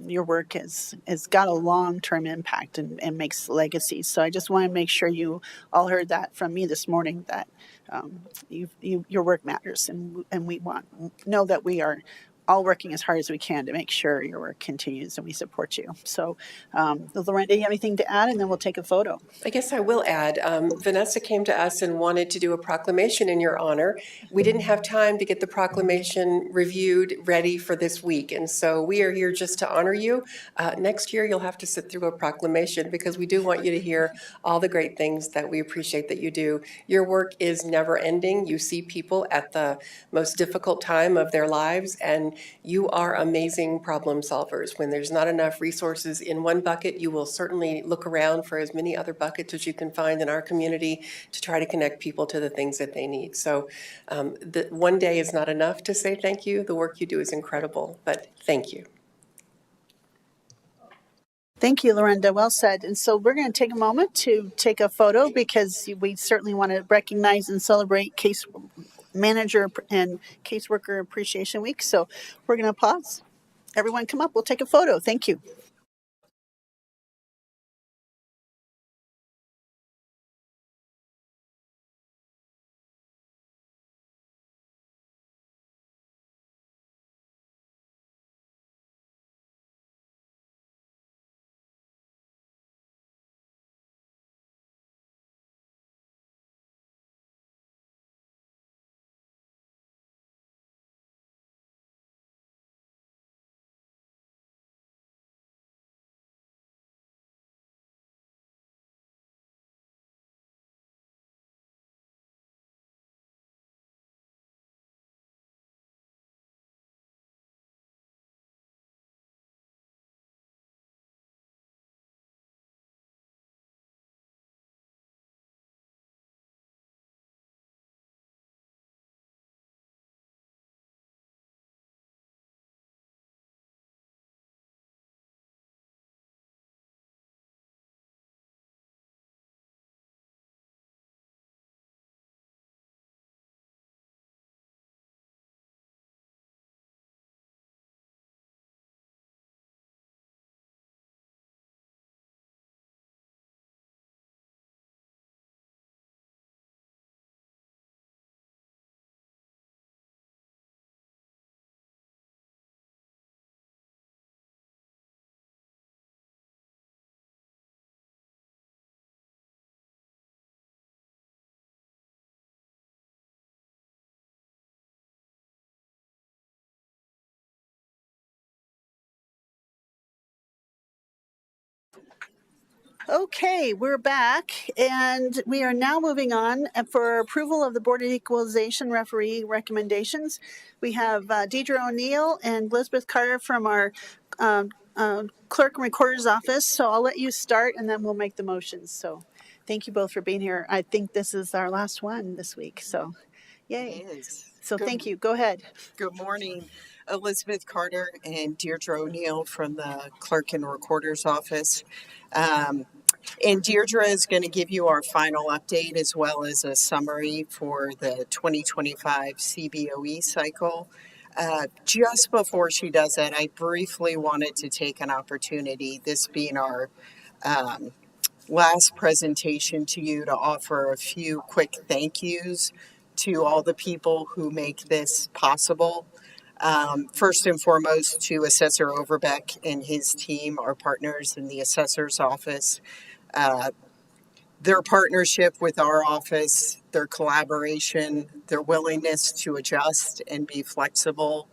your work has got a long-term impact and makes legacies. So I just want to make sure you all heard that from me this morning, that your work matters, and we know that we are all working as hard as we can to make sure your work continues, and we support you. So, Lorraine, do you have anything to add? And then we'll take a photo. I guess I will add, Vanessa came to us and wanted to do a proclamation in your honor. We didn't have time to get the proclamation reviewed, ready for this week. And so we are here just to honor you. Next year, you'll have to sit through a proclamation, because we do want you to hear all the great things that we appreciate that you do. Your work is never ending. You see people at the most difficult time of their lives, and you are amazing problem solvers. When there's not enough resources in one bucket, you will certainly look around for as many other buckets as you can find in our community to try to connect people to the things that they need. So one day is not enough to say thank you. The work you do is incredible, but thank you. Thank you, Lorinda. Well said. And so we're going to take a moment to take a photo because we certainly want to recognize and celebrate Case Manager and Caseworker Appreciation Week. So we're going to pause. Everyone come up. We'll take a photo. Thank you. Okay, we're back, and we are now moving on for approval of the Board of Equalization referee recommendations. We have Deidre O'Neill and Elizabeth Carter from our clerk and recorder's office. So I'll let you start, and then we'll make the motions. So thank you both for being here. I think this is our last one this week, so yay. It is. So thank you. Go ahead. Good morning. Elizabeth Carter and Deirdre O'Neill from the Clerk and Recorder's Office. And Deirdre is going to give you our final update as well as a summary for the 2025 CBOE cycle. Just before she does that, I briefly wanted to take an opportunity, this being our last presentation to you, to offer a few quick thank yous to all the people who make this possible. First and foremost, to Assessor Overbeck and his team, our partners in the Assessor's Office. Their partnership with our office, their collaboration, their willingness to adjust and be flexible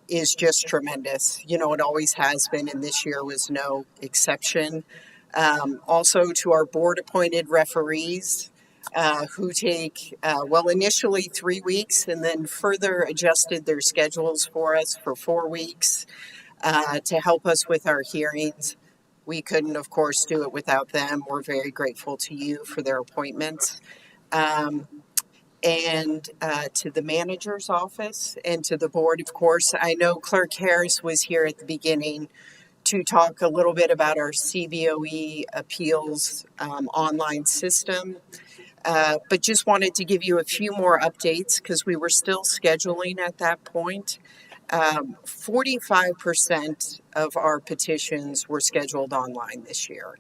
is just tremendous. You know, it always has been, and this year was no exception. Also to our board-appointed referees, who take, initially 3 weeks and then further adjusted their schedules for us for 4 weeks to help us with our hearings. We couldn't, of course, do it without them. We're very grateful to you for their appointments. And to the manager's office and to the board, of course. I know Clerk Harris was here at the beginning to talk a little bit about our CBOE appeals online system. But just wanted to give you a few more updates because we were still scheduling at that point. 45% of our petitions were scheduled online this year.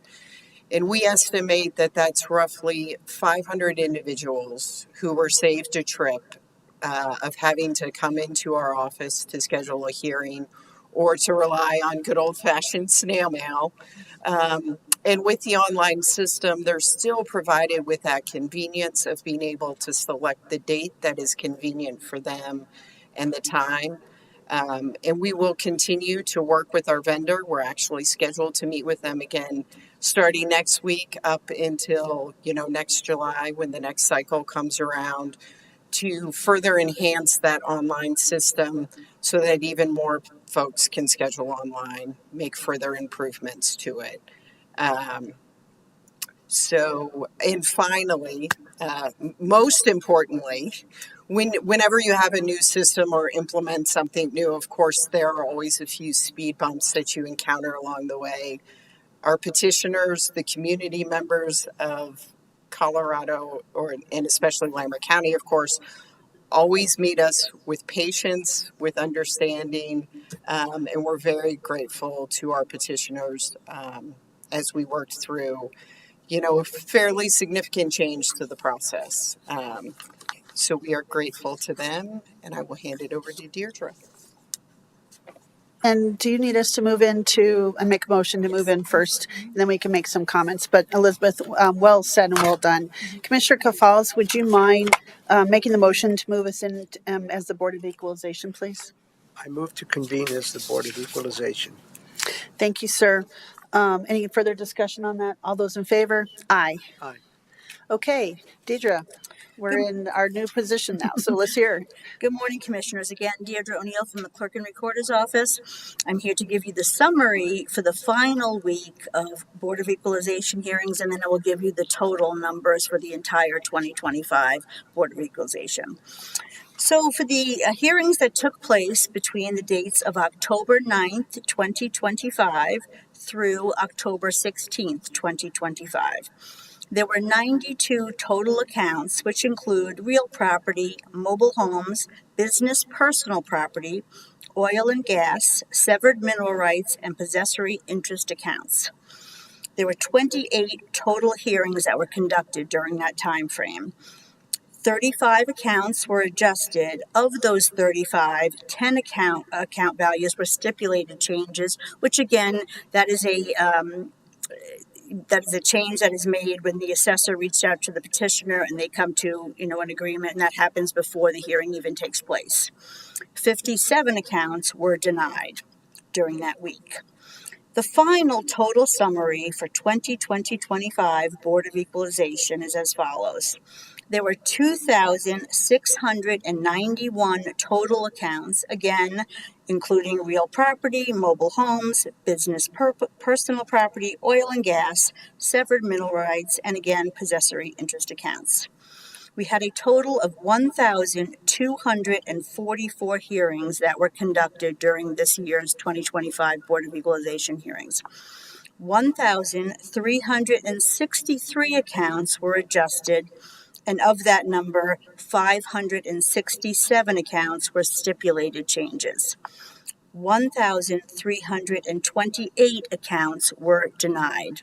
And we estimate that that's roughly 500 individuals who were saved a trip of having to come into our office to schedule a hearing or to rely on good old-fashioned snail mail. And with the online system, they're still provided with that convenience of being able to select the date that is convenient for them and the time. And we will continue to work with our vendor. We're actually scheduled to meet with them again starting next week up until, next July when the next cycle comes around to further enhance that online system so that even more folks can schedule online, make further improvements to it. And finally, most importantly, whenever you have a new system or implement something new, of course, there are always a few speed bumps that you encounter along the way. Our petitioners, the community members of Colorado, and especially Larimer County, of course, always meet us with patience, with understanding, and we're very grateful to our petitioners as we worked through, fairly significant change to the process. So we are grateful to them, and I will hand it over to Deirdre. And do you need us to move into and make a motion to move in first, and then we can make some comments? But Elizabeth, well said and well done. Commissioner Kafals, would you mind making the motion to move us in as the Board of Equalization, please? I move to convene as the Board of Equalization. Thank you, sir. Any further discussion on that? All those in favor? Aye. Aye. Okay, Deidre, we're in our new position now, so let's hear. Good morning, Commissioners. Again, Deirdre O'Neill from the Clerk and Recorder's Office. I'm here to give you the summary for the final week of Board of Equalization hearings, and then I will give you the total numbers for the entire 2025 Board of Equalization. So for the hearings that took place between the dates of October 9th, 2025 through October 16th, 2025, there were 92 total accounts, which include real property, mobile homes, business personal property, oil and gas, severed mineral rights, and possessory interest accounts. There were 28 total hearings that were conducted during that time frame. 35 accounts were adjusted. Of those 35, 10 account values were stipulated changes, which again, that is a change that is made when the assessor reached out to the petitioner and they come to, an agreement, and that happens before the hearing even takes place. 57 accounts were denied during that week. The final total summary for 2020-25 Board of Equalization is as follows. There were 2,691 total accounts, again, including real property, mobile homes, business personal property, oil and gas, severed mineral rights, and again, possessory interest accounts. We had a total of 1,244 hearings that were conducted during this year's 2025 Board of Equalization hearings. 1,363 accounts were adjusted, and of that number, 567 accounts were stipulated changes. 1,328 accounts were denied.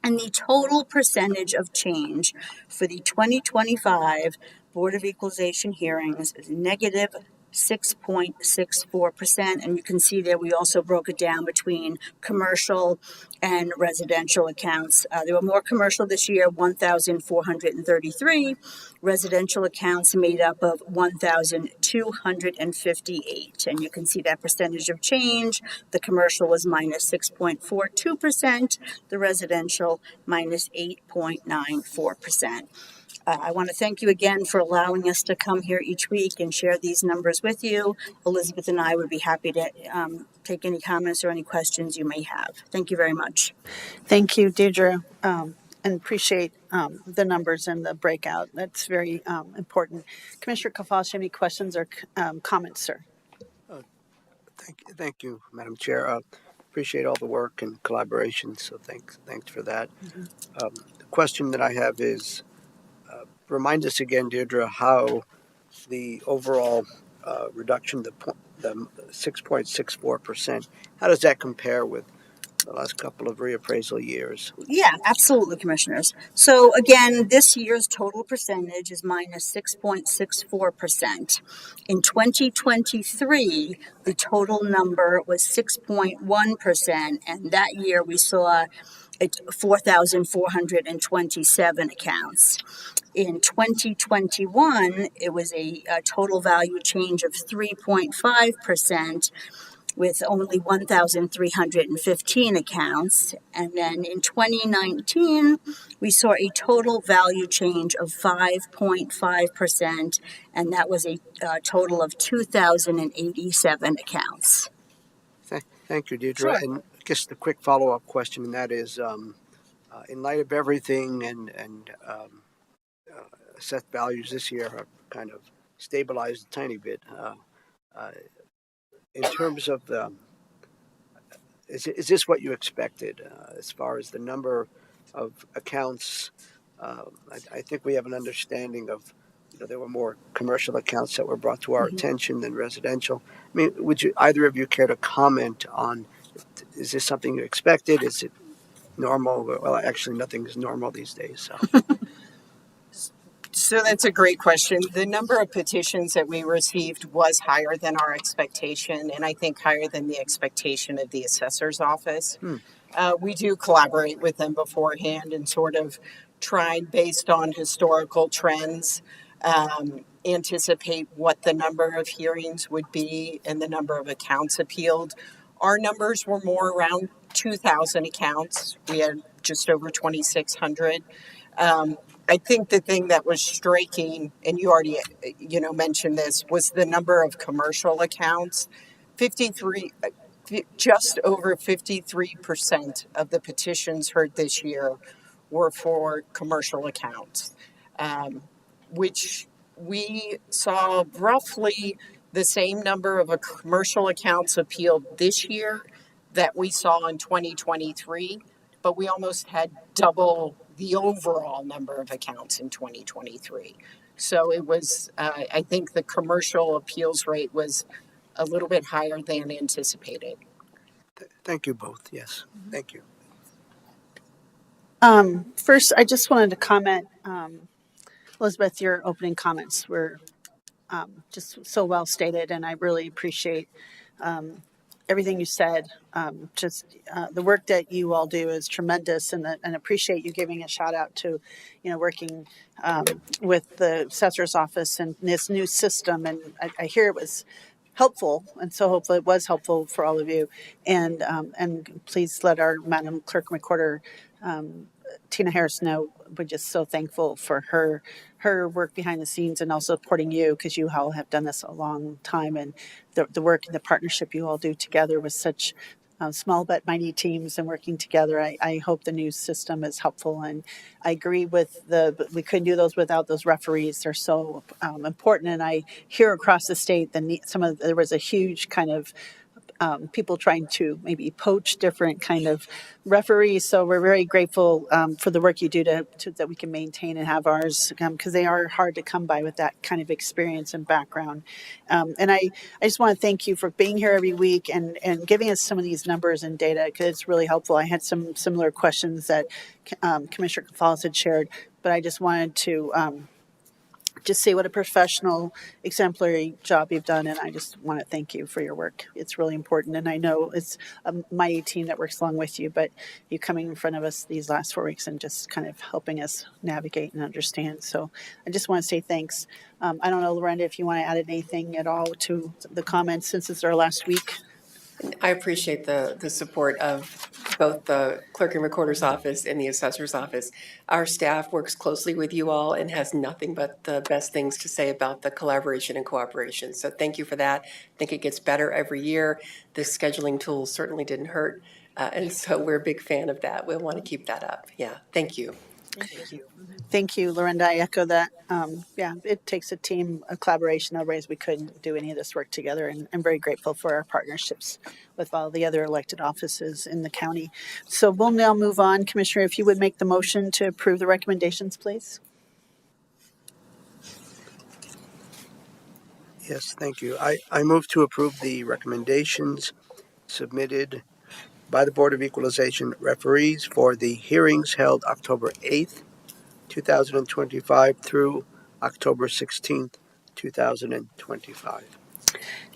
And the total percentage of change for the 2025 Board of Equalization hearings is negative 6.64%. And you can see there we also broke it down between commercial and residential accounts. There were more commercial this year, 1,433. Residential accounts made up of 1,258. And you can see that percentage of change. The commercial was minus 6.42%, the residential minus 8.94%. I want to thank you again for allowing us to come here each week and share these numbers with you. Elizabeth and I would be happy to take any comments or any questions you may have. Thank you very much. Thank you, Deidre, and appreciate the numbers and the breakout. That's very important. Commissioner Kafals, any questions or comments, sir? Thank you, Madam Chair. Appreciate all the work and collaboration, so thanks for that. The question that I have is, remind us again, Deirdre, how the overall reduction, the 6.64%, how does that compare with the last couple of reappraisal years? Yeah, absolutely, Commissioners. So again, this year's total percentage is minus 6.64%. In 2023, the total number was 6.1%, and that year we saw 4,427 accounts. In 2021, it was a total value change of 3.5%. with only 1,315 accounts. And then in 2019, we saw a total value change of 5.5%, and that was a total of 2,087 accounts. Thank you, Deidre. Sure. And just a quick follow-up question, and that is, in light of everything and assessed values this year have kind of stabilized a tiny bit. In terms of the, is this what you expected as far as the number of accounts? I think we have an understanding of, there were more commercial accounts that were brought to our attention than residential. I mean, would you either of you care to comment on? Is this something you expected? Is it normal? Well, actually, nothing is normal these days. So. So that's a great question. The number of petitions that we received was higher than our expectation, and I think higher than the expectation of the assessor's office. We do collaborate with them beforehand and sort of try, based on historical trends, anticipate what the number of hearings would be and the number of accounts appealed. Our numbers were more around 2,000 accounts. We had just over 2,600. I think the thing that was striking, and you already, mentioned this, was the number of commercial accounts. Just over 53% of the petitions heard this year were for commercial accounts, which we saw roughly the same number of commercial accounts appealed this year that we saw in 2023, but we almost had double the overall number of accounts in 2023. So it was, I think the commercial appeals rate was a little bit higher than anticipated. Thank you both. Yes, thank you. First, I just wanted to comment, Elizabeth, your opening comments were just so well stated, and I really appreciate everything you said. The work that you all do is tremendous, and appreciate you giving a shout out to, working with the assessor's office and this new system. And I hear it was helpful, and so hopefully it was helpful for all of you. And please let our Madam Clerk Recorder, Tina Harris, know we're just so thankful for her work behind the scenes, and also supporting you, because you all have done this a long time, and the work and the partnership you all do together with such small but mighty teams and working together. I hope the new system is helpful, and I agree with we couldn't do those without those referees. They're so important, and I hear across the state there was a huge kind of people trying to maybe poach different kind of referees. So we're very grateful for the work you do to that we can maintain and have ours, because they are hard to come by with that kind of experience and background. And I just want to thank you for being here every week and giving us some of these numbers and data, because it's really helpful. I had some similar questions that Commissioner Gonzalez had shared, but I just wanted to just say what a professional, exemplary job you've done, and I just want to thank you for your work. It's really important, and I know it's a mighty team that works along with you, but you coming in front of us these last 4 weeks and just kind of helping us navigate and understand. So I just want to say thanks. I don't know, Lorenda, if you want to add anything at all to the comments since it's our last week. I appreciate the support of both the clerk and recorder's office and the assessor's office. Our staff works closely with you all and has nothing but the best things to say about the collaboration and cooperation. So thank you for that. I think it gets better every year. The scheduling tool certainly didn't hurt. And so we're a big fan of that. We'll want to keep that up. Yeah, thank you. Thank you, Lorenda. I echo that. It takes a team, a collaboration. Otherwise, we couldn't do any of this work together. And I'm very grateful for our partnerships with all the other elected offices in the county. So we'll now move on. Commissioner, if you would make the motion to approve the recommendations, please. Yes, thank you. I move to approve the recommendations submitted by the Board of Equalization referees for the hearings held October 8th, 2025 through October 16th, 2025.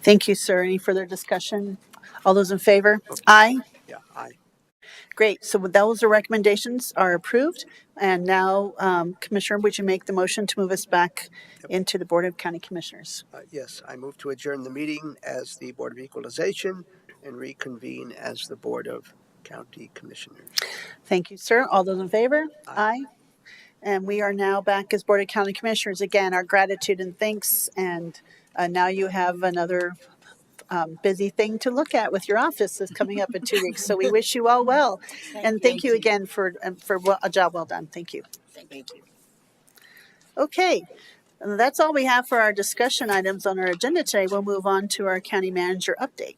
Thank you, sir. Any further discussion? All those in favor? Aye. Yeah, aye. Great. So those recommendations are approved. And now, Commissioner, would you make the motion to move us back into the Board of County Commissioners? Yes, I move to adjourn the meeting as the Board of Equalization and reconvene as the Board of County Commissioners. Thank you, sir. All those in favor? Aye. And we are now back as Board of County Commissioners. Again, our gratitude and thanks. And now you have another busy thing to look at with your office that's coming up in 2 weeks. So we wish you all well. And thank you again for a job well done. Thank you. Thank you. Okay. And that's all we have for our discussion items on our agenda today. We'll move on to our county manager update.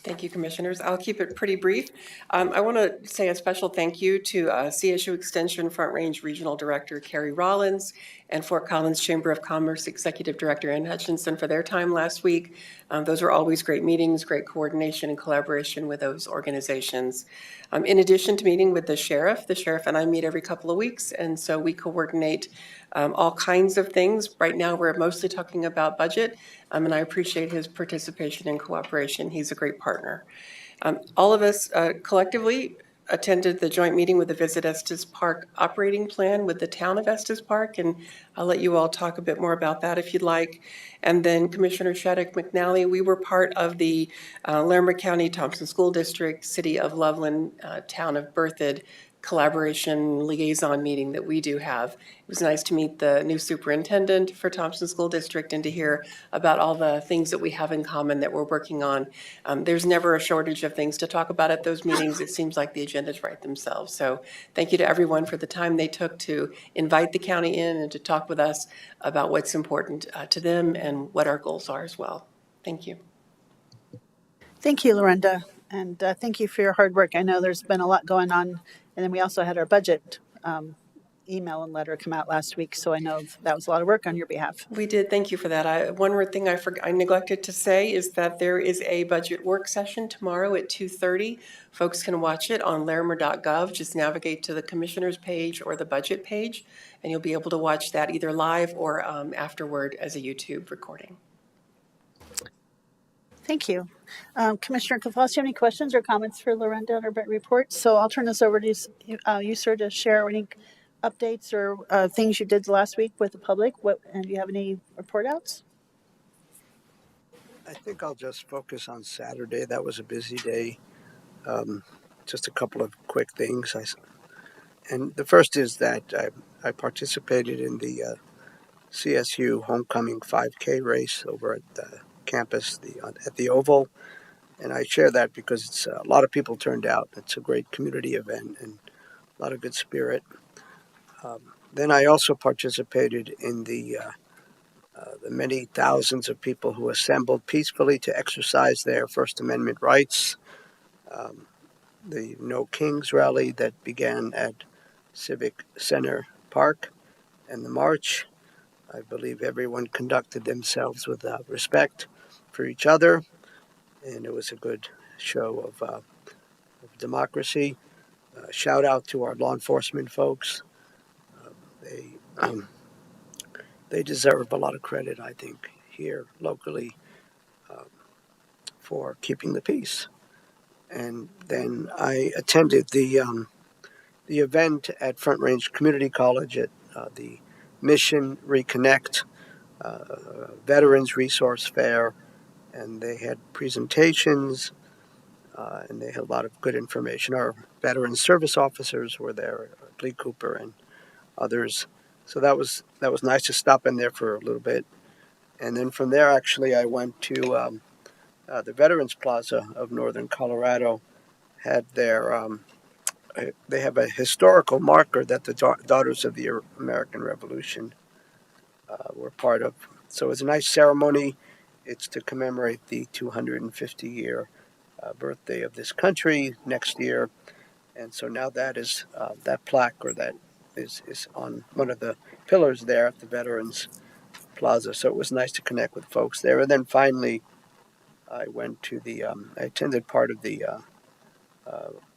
Thank you, Commissioners. I'll keep it pretty brief. I want to say a special thank you to CSU Extension Front Range Regional Director Carrie Rollins and Fort Collins Chamber of Commerce Executive Director Ann Hutchinson for their time last week. Those were always great meetings, great coordination and collaboration with those organizations. In addition to meeting with the sheriff and I meet every couple of weeks, and so we coordinate all kinds of things. Right now, we're mostly talking about budget, and I appreciate his participation and cooperation. He's a great partner. All of us collectively attended the joint meeting with the Visit Estes Park operating plan with the town of Estes Park, and I'll let you all talk a bit more about that if you'd like. And then Commissioner Shattuck McNally, we were part of the Larimer County Thompson School District, City of Loveland, Town of Berthoud collaboration liaison meeting that we do have. It was nice to meet the new superintendent for Thompson School District and to hear about all the things that we have in common that we're working on. There's never a shortage of things to talk about at those meetings. It seems like the agendas write themselves. So thank you to everyone for the time they took to invite the county in and to talk with us about what's important to them and what our goals are as well. Thank you. Thank you, Lorinda. And thank you for your hard work. I know there's been a lot going on. And then we also had our budget email and letter come out last week. So I know that was a lot of work on your behalf. We did. Thank you for that. One more thing I neglected to say is that there is a budget work session tomorrow at 2:30. Folks can watch it on larimer.gov. Just navigate to the commissioner's page or the budget page, and you'll be able to watch that either live or afterward as a YouTube recording. Thank you. Commissioner Kowalski, any questions or comments for Lorinda on her report? So I'll turn this over to you, sir, to share any updates or things you did last week with the public. And do you have any report outs? I think I'll just focus on Saturday. That was a busy day. Just a couple of quick things. And the first is that I participated in the CSU homecoming 5K race over at the campus at the Oval. And I share that because it's a lot of people turned out. It's a great community event and a lot of good spirit. Then I also participated in the many thousands of people who assembled peacefully to exercise their First Amendment rights. The No Kings rally that began at Civic Center Park and the march. I believe everyone conducted themselves with respect for each other, and it was a good show of democracy. Shout out to our law enforcement folks. They deserve a lot of credit, I think, here locally for keeping the peace. And then I attended the event at Front Range Community College at the Mission Reconnect Veterans Resource Fair, and they had presentations, and they had a lot of good information. Our veteran service officers were there, Lee Cooper and others. So that was nice to stop in there for a little bit. And then from there, actually, I went to the Veterans Plaza of Northern Colorado. Had they have a historical marker that the Daughters of the American Revolution were part of. So it was a nice ceremony. It's to commemorate the 250-year birthday of this country next year. And so now that is that plaque, or that is on one of the pillars there at the Veterans Plaza. So it was nice to connect with folks there. And then finally, I went to I attended part of the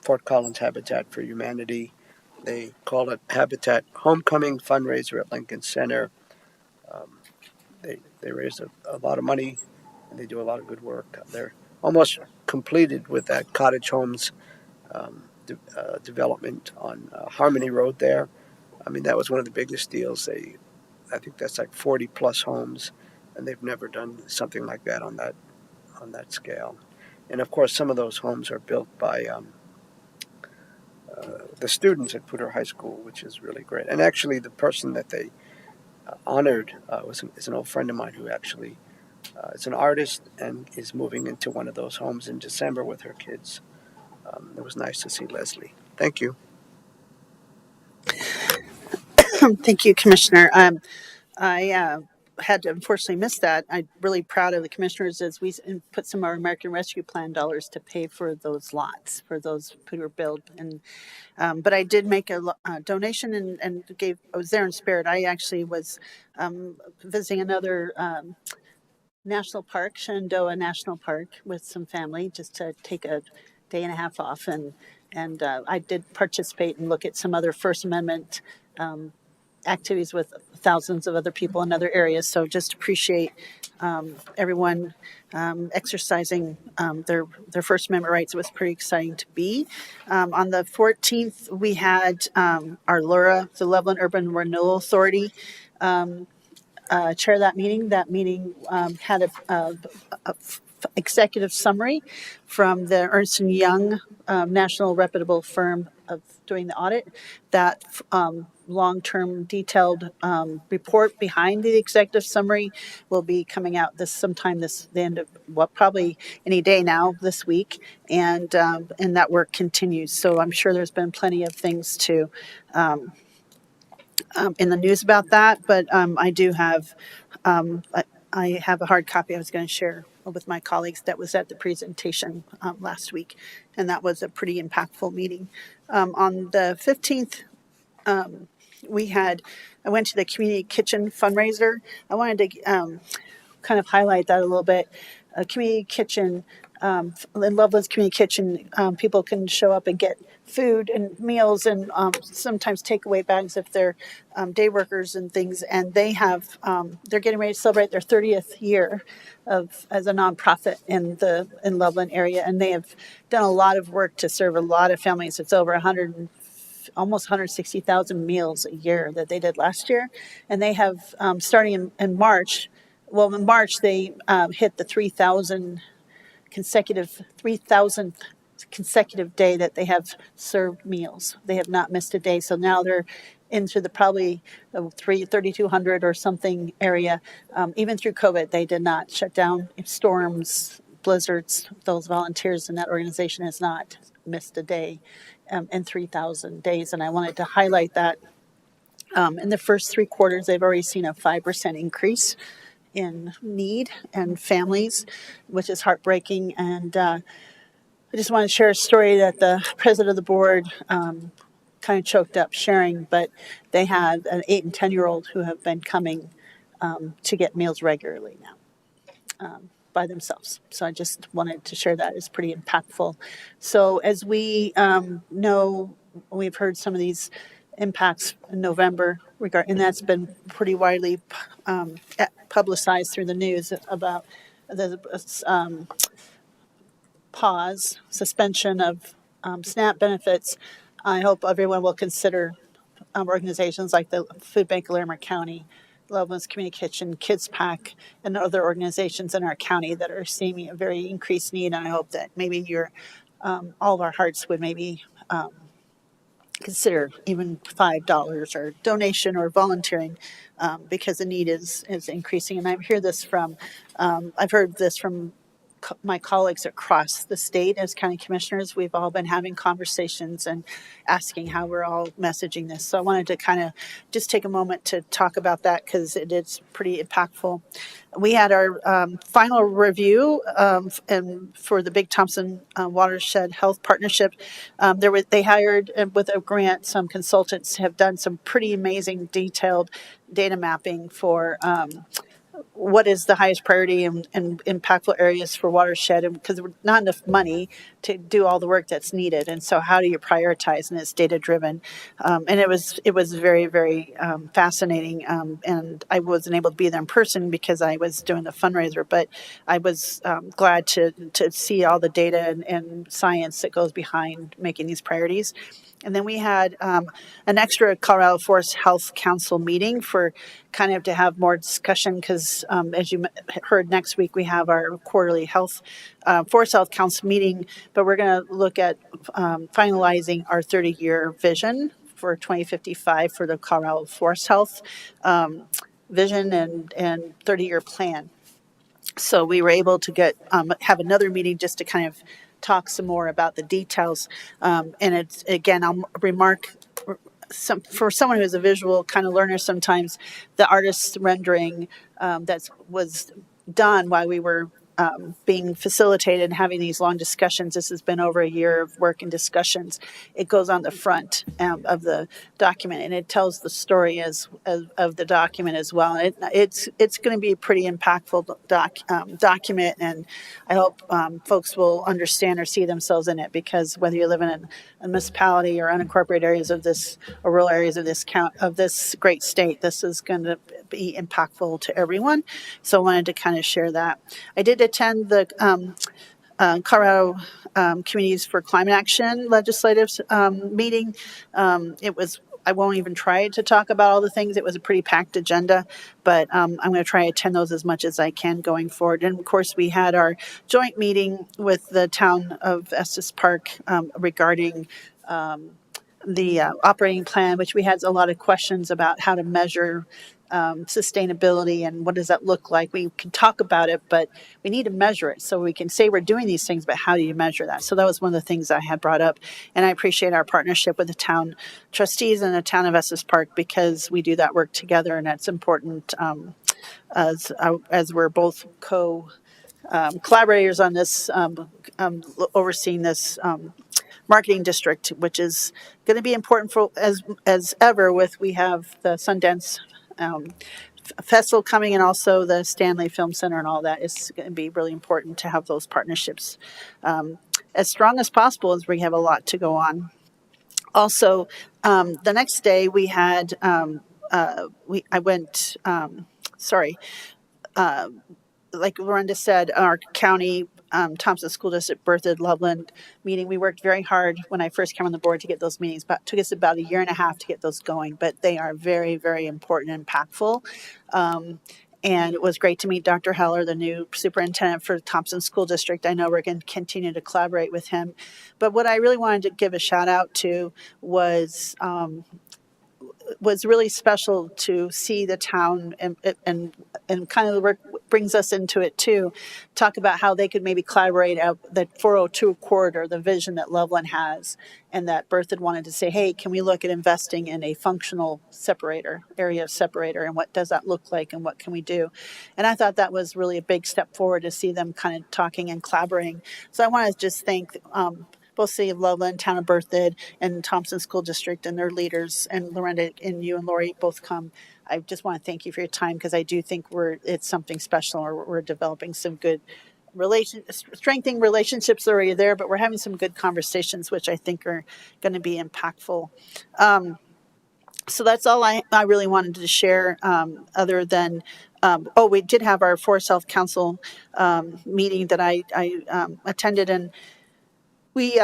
Fort Collins Habitat for Humanity. They call it Habitat Homecoming Fundraiser at Lincoln Center. They raised a lot of money, and they do a lot of good work. They're almost completed with that cottage homes development on Harmony Road there. I mean, that was one of the biggest deals. I think that's like 40 plus homes, and they've never done something like that on that scale. And of course, some of those homes are built by the students at Poudre High School, which is really great. And actually, the person that they honored is an old friend of mine who actually is an artist and is moving into one of those homes in December with her kids. It was nice to see Leslie. Thank you. Thank you, Commissioner. I had to unfortunately miss that. I'm really proud of the commissioners as we put some of our American Rescue Plan dollars to pay for those lots, for those who were built. And but I did make a donation and gave. I was there in spirit. I actually was visiting another national park, Shenandoah National Park, with some family just to take a day and a half off, and I did participate and look at some other First Amendment activities with thousands of other people in other areas. So just appreciate everyone exercising their First Amendment rights. It was pretty exciting to be. On the 14th, we had our LURA, the Loveland Urban Renewal Authority, chair that meeting. That meeting had a executive summary from the Ernst & Young national reputable firm of doing the audit. That long-term detailed report behind the executive summary will be coming out the end of, well, probably any day now this week, and that work continues. So I'm sure there's been plenty of things to in the news about that, but I do have I have a hard copy I was going to share with my colleagues that was at the presentation last week, and that was a pretty impactful meeting. On the 15th, I went to the community kitchen fundraiser. I wanted to kind of highlight that a little bit. A community kitchen, in Loveland's community kitchen, people can show up and get food and meals and sometimes takeaway bags if they're day workers and things. And they have they're getting ready to celebrate their 30th year as a nonprofit in Loveland area, and they have done a lot of work to serve a lot of families. It's over almost 160,000 meals a year that they did last year, and they have starting in March. Well, in March they hit the 3,000th consecutive day that they have served meals. They have not missed a day. So now they're into the probably 3,200 or something area. Even through COVID, they did not shut down. Storms, blizzards, those volunteers in that organization has not missed a day in 3,000 days. And I wanted to highlight that. In the first 3 quarters, they've already seen a 5% increase in need and families, which is heartbreaking. And I just want to share a story that the president of the board kind of choked up sharing, but they have an 8 and 10-year-old who have been coming to get meals regularly now by themselves. So I just wanted to share that. It's pretty impactful. So as we know, we've heard some of these impacts in November, and that's been pretty widely publicized through the news about the suspension of SNAP benefits. I hope everyone will consider organizations like the Food Bank of Larimer County, Loveland's Community Kitchen, Kids Pack, and other organizations in our county that are seeing a very increased need. And I hope that maybe all of our hearts would maybe consider even $5 or donation or volunteering because the need is increasing. And I've heard this from my colleagues across the state as county commissioners. We've all been having conversations and asking how we're all messaging this. So I wanted to kind of just take a moment to talk about that because it is pretty impactful. We had our final review and for the Big Thompson Watershed Health Partnership. They hired with a grant some consultants have done some pretty amazing detailed data mapping for what is the highest priority and impactful areas for watershed, and because there's not enough money to do all the work that's needed, and so how do you prioritize? And it's data driven, and it was very, very fascinating. And I wasn't able to be there in person because I was doing the fundraiser, but I was glad to see all the data and science that goes behind making these priorities. And then we had an extra Colorado Forest Health Council meeting for kind of to have more discussion because as you heard, next week we have our quarterly Forest Health Council meeting, but we're going to look at finalizing our 30-year vision for 2055 for the Colorado Forest Health vision and 30-year plan. So we were able to have another meeting just to kind of talk some more about the details. And it's, again, I'll remark, for someone who's a visual kind of learner, sometimes the artist's rendering that was done while we were being facilitated and having these long discussions. This has been over a year of work and discussions. It goes on the front of the document, and it tells the story of the document as well. It's going to be a pretty impactful document, and I hope folks will understand or see themselves in it, because whether you live in a municipality or unincorporated areas of this, or rural areas of this great state, this is going to be impactful to everyone. So I wanted to kind of share that. I did attend the Colorado Communities for Climate Action legislative meeting. I won't even try to talk about all the things. It was a pretty packed agenda, but I'm going to try to attend those as much as I can going forward. And of course, we had our joint meeting with the town of Estes Park regarding the operating plan, which we had a lot of questions about how to measure sustainability and what does that look like. We can talk about it, but we need to measure it. So we can say we're doing these things, but how do you measure that? So that was one of the things I had brought up. And I appreciate our partnership with the town trustees and the town of Estes Park, because we do that work together, and that's important as we're both collaborators on this, overseeing this marketing district, which is going to be important for as ever. We have the Sundance Festival coming, and also the Stanley Film Center, and all that is going to be really important to have those partnerships as strong as possible, as we have a lot to go on. Also, the next day we had like Miranda said, our county, Thompson School District, Berthoud, Loveland meeting. We worked very hard when I first came on the board to get those meetings, but it took us about a year and a half to get those going. But they are very, very important and impactful. And it was great to meet Dr. Heller, the new superintendent for Thompson School District. I know we're going to continue to collaborate with him. But what I really wanted to give a shout out to was really special to see the town and kind of the work brings us into it too. Talk about how they could maybe collaborate out the 402 corridor, the vision that Loveland has, and that Berthoud wanted to say, hey, can we look at investing in a functional area of separator, and what does that look like, and what can we do? And I thought that was really a big step forward to see them kind of talking and collaborating. So I want to just thank both City of Loveland, Town of Berthoud, and Thompson School District and their leaders, and Lorenda and you and Lori both come. I just want to thank you for your time, because I do think it's something special, or we're developing some good strengthening relationships already there, but we're having some good conversations, which I think are going to be impactful. So that's all I really wanted to share, other than, we did have our Forest Health Council meeting that I attended, and we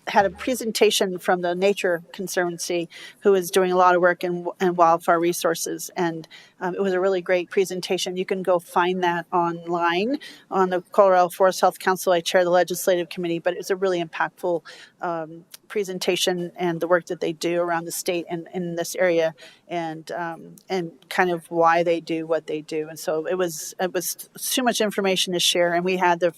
had a presentation from the Nature Conservancy, who is doing a lot of work in wildfire resources. And it was a really great presentation. You can go find that online on the Colorado Forest Health Council. I chair the legislative committee, but it's a really impactful presentation, and the work that they do around the state and in this area, and kind of why they do what they do. And so it was too much information to share. And we had the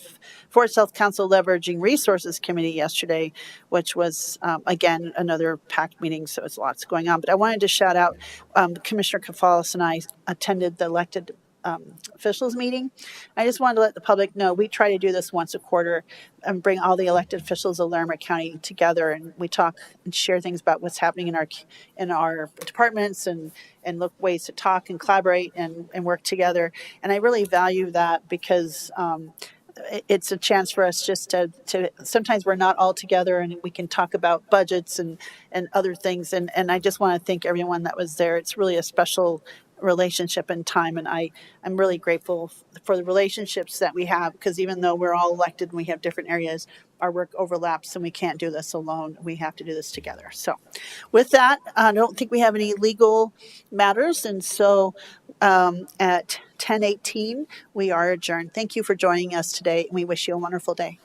Forest Health Council Leveraging Resources Committee yesterday, which was, again, another packed meeting, so it's lots going on. But I wanted to shout out, Commissioner Kafalis and I attended the elected officials meeting. I just wanted to let the public know we try to do this once a quarter and bring all the elected officials of Larimer County together, and we talk and share things about what's happening in our departments, and look ways to talk and collaborate and work together. And I really value that, because it's a chance for us just to sometimes we're not all together, and we can talk about budgets and other things. And I just want to thank everyone that was there. It's really a special relationship and time. And I'm really grateful for the relationships that we have, because even though we're all elected and we have different areas, our work overlaps and we can't do this alone. We have to do this together. So with that, I don't think we have any legal matters. And so at 10:18, we are adjourned. Thank you for joining us today, and we wish you a wonderful day.